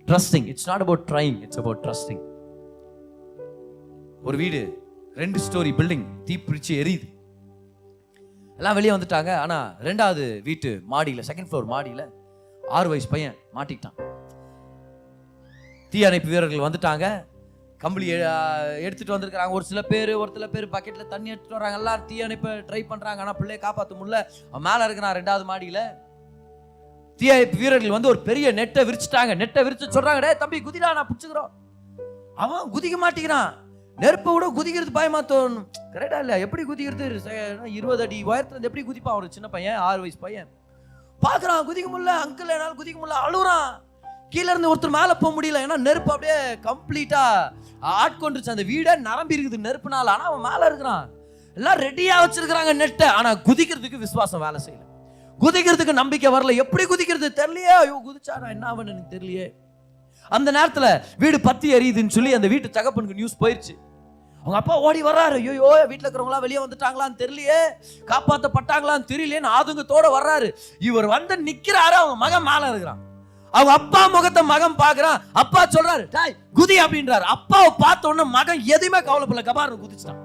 Trusting. It's not about trying, it's about trusting. ஒரு வீடு 2 ஸ்டோரி பில்டிங் தீப்பிடிச்சு எரியுது. எல்லாம் வெளியே வந்துட்டாங்க. ஆனா 2வது வீட்டு மாடியில, 2nd ஃப்ளோர் மாடியில 6 வயசு பையன் மாட்டிக்கிட்டான். தீயணைப்பு வீரர்கள் வந்துட்டாங்க, கம்பளி எடுத்துட்டு வந்திருக்கிறாங்க. ஒரு சில பேர் பக்கெட்ல தண்ணி எடுத்துட்டு வராங்க. எல்லாரும் தீயணைப்பு ட்ரை பண்றாங்க. ஆனா பிள்ளைய காப்பாற்ற முடியல. அவன் மேல இருக்கிறான் 2வது மாடியில. தீயணைப்பு வீரர்கள் வந்து ஒரு பெரிய நெட்டை விரிச்சுட்டாங்க. நெட்டை விரிச்சு சொல்றாங்க, டேய் தம்பி குதிடா, நான் பிடிச்சுக்கிறோம். அவன் குதிக்க மாட்டேங்கிறான். நெருப்பை விட குதிக்கிறது பயமா தோணும். கரெக்டா இல்ல? எப்படி குதிக்கிறது? 20 அடி உயரத்துல எப்படி குதிப்பான் ஒரு சின்ன பையன், 6 வயசு பையன். பாக்குறான், குதிக்க முடியல. அங்கிள் என்னால குதிக்க முடியல, அழுறான். கீழே இருந்து ஒருத்தர் மேல போக முடியல. ஏன்னா நெருப்பு அப்படியே கம்ப்ளீட்டா ஆட்கொண்டுருச்சு. அந்த வீடே நரம்பி இருக்குது நெருப்புனால. ஆனா அவன் மேல இருக்கிறான். எல்லாம் ரெடியா வச்சிருக்கிறாங்க நெட்டை. ஆனா குதிக்கிறதுக்கு விசுவாசம் வேலை செய்யல. குதிக்கிறதுக்கு நம்பிக்கை வரல. எப்படி குதிக்கிறது தெரியலையே. ஐயோ குதிச்சா நான் என்ன ஆவன்னு எனக்கு தெரியலையே. அந்த நேரத்துல வீடு பத்தி எரியுதுன்னு சொல்லி அந்த வீட்டு தகப்பனுக்கு நியூஸ் போயிருச்சு. அவங்க அப்பா ஓடி வர்றாரு. ஐயோ வீட்டுல இருக்கிறவங்களா வெளியே வந்துட்டாங்களான்னு தெரியலையே, காப்பாற்றப்பட்டாங்களான்னு தெரியலையேன்னு ஆதுங்கத்தோட வர்றாரு. இவர் வந்து நிக்கிறாரு. அவங்க மகன் மேல இருக்கிறான். அவங்க அப்பா முகத்தை மகன் பாக்குறான். அப்பா சொல்றாரு, டாய் குதி அப்படின்றாரு. அப்பாவை பார்த்த உடனே மகன் எதையுமே கவலைப்படல, கபார்னு குதிச்சான்.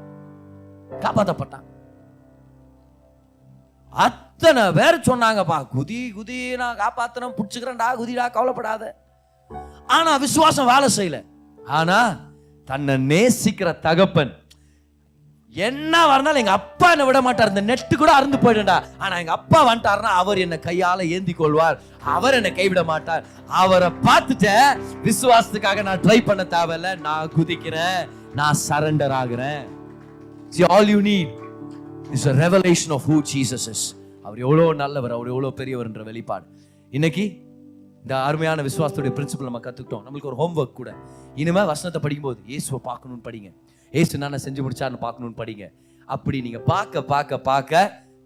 காப்பாற்றப்பட்டான். அத்தனை பேர் சொன்னாங்கப்பா, குதி குதி, நான் காப்பாத்தணும், புடிச்சுக்கிறேன்டா, குதிடா, கவலைப்படாத. ஆனா விசுவாசம் வேலை செய்யல. ஆனா தன்னை நேசிக்கிற தகப்பன் என்ன வரனாலும் எங்க அப்பா என்ன விட மாட்டார், இந்த நெட்டு கூட அறுந்து போயிடும்டா, ஆனா எங்க அப்பா வந்துட்டாருன்னா அவர் என்ன கையால ஏந்தி கொள்வார், அவர் என்ன கைவிட மாட்டார். அவரை பார்த்துட்ட விசுவாசத்துக்காக நான் ட்ரை பண்ண தேவையில்ல, நான் குதிக்கிறேன், நான் surrender ஆகுறேன். See, all you need is a revelation of who Jesus is. அவர் எவ்வளவு நல்லவர், அவர் எவ்வளவு பெரியவர் என்ற வெளிப்பாடு. இன்னைக்கு இந்த அருமையான விசுவாசத்துடைய பிரின்சிபல் நம்ம கத்துக்கிட்டோம். நம்மளுக்கு ஒரு ஹோம்வொர்க் கூட. இனிமே வசனத்தை படிக்கும்போது இயேசுவை பார்க்கணும்னு படிங்க. ஏசு என்ன செஞ்சு முடிச்சான்னு பார்க்கணும்னு படிங்க. அப்படி நீங்க பார்க்க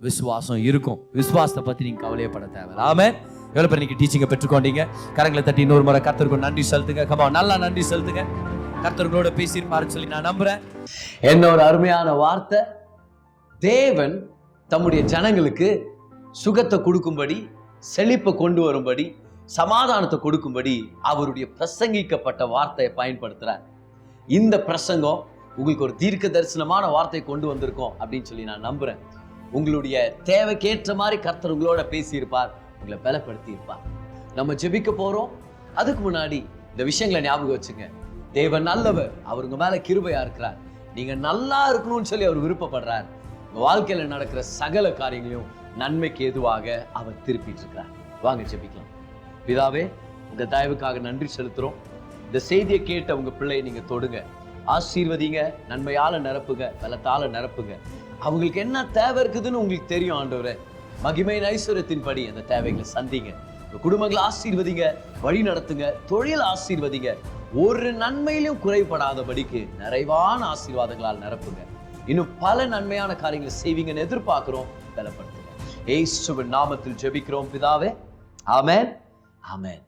விசுவாசம் இருக்கும். விசுவாசத்தை பத்தி நீங்க கவலையப்பட தேவை. ஆமென். எவ்வளவு பேர் நீங்க டீச்சிங்கை பெற்றுக்கொண்டீங்க? கரங்களை தட்டி இன்னொரு முறை கர்த்தருக்கு நன்றி செலுத்துங்க. கமா நல்லா நன்றி செலுத்துங்க. கர்த்தர்களோட பேசியிருப்பாருன்னு சொல்லி நான் நம்புறேன். என்ன ஒரு அருமையான வார்த்தை. தேவன் தம்முடைய ஜனங்களுக்கு சுகத்தை கொடுக்கும்படி, செழிப்பை கொண்டு வரும்படி, சமாதானத்தை கொடுக்கும்படி அவருடைய பிரசங்கிக்கப்பட்ட வார்த்தையை பயன்படுத்துறார். இந்த பிரசங்கம் உங்களுக்கு ஒரு தீர்க்க தரிசனமான வார்த்தையை கொண்டு வந்திருக்கோம் அப்படின்னு சொல்லி நான் நம்புறேன். உங்களுடைய தேவைக்கேற்ற மாதிரி கர்த்தர் உங்களோட பேசியிருப்பார், உங்களை பலப்படுத்தி இருப்பார். நம்ம ஜெபிக்க போறோம். அதுக்கு முன்னாடி இந்த விஷயங்களை ஞாபகம் வச்சுங்க. தேவன் நல்லவர், அவர் உங்க மேல கிருபையா இருக்கிறார். நீங்க நல்லா இருக்கணும்னு சொல்லி அவர் விருப்பப்படுறார். உங்க வாழ்க்கையில நடக்கிற சகல காரியங்களையும் நன்மைக்கு எதுவாக அவர் திருப்பிட்டு இருக்கிறார். வாங்க ஜெபிக்கலாம். பிதாவே, உங்க தயவுக்காக நன்றி செலுத்துறோம். இந்த செய்தியை கேட்ட உங்க பிள்ளையை நீங்க தொடுங்க, ஆசீர்வதிங்க, நன்மையால நிரப்புங்க, பலத்தால நிரப்புங்க. அவங்களுக்கு என்ன தேவை இருக்குதுன்னு உங்களுக்கு தெரியும் ஆண்டவரே. மகிமையின் ஐஸ்வர்யத்தின்படி அந்த தேவைகளை சந்திங்க. குடும்பங்களை ஆசீர்வதிங்க, வழி நடத்துங்க, தொழில் ஆசீர்வதிங்க. ஒரு நன்மையிலும் குறைபடாதபடிக்கு நிறைவான ஆசீர்வாதங்களால் நிரப்புங்க. இன்னும் பல நன்மையான காரியங்களை செய்வீங்கன்னு எதிர்பார்க்கிறோம். பலப்படுத்துங்க. இயேசுவின் நாமத்தில் ஜெபிக்கிறோம் பிதாவே. ஆமென், ஆமென்.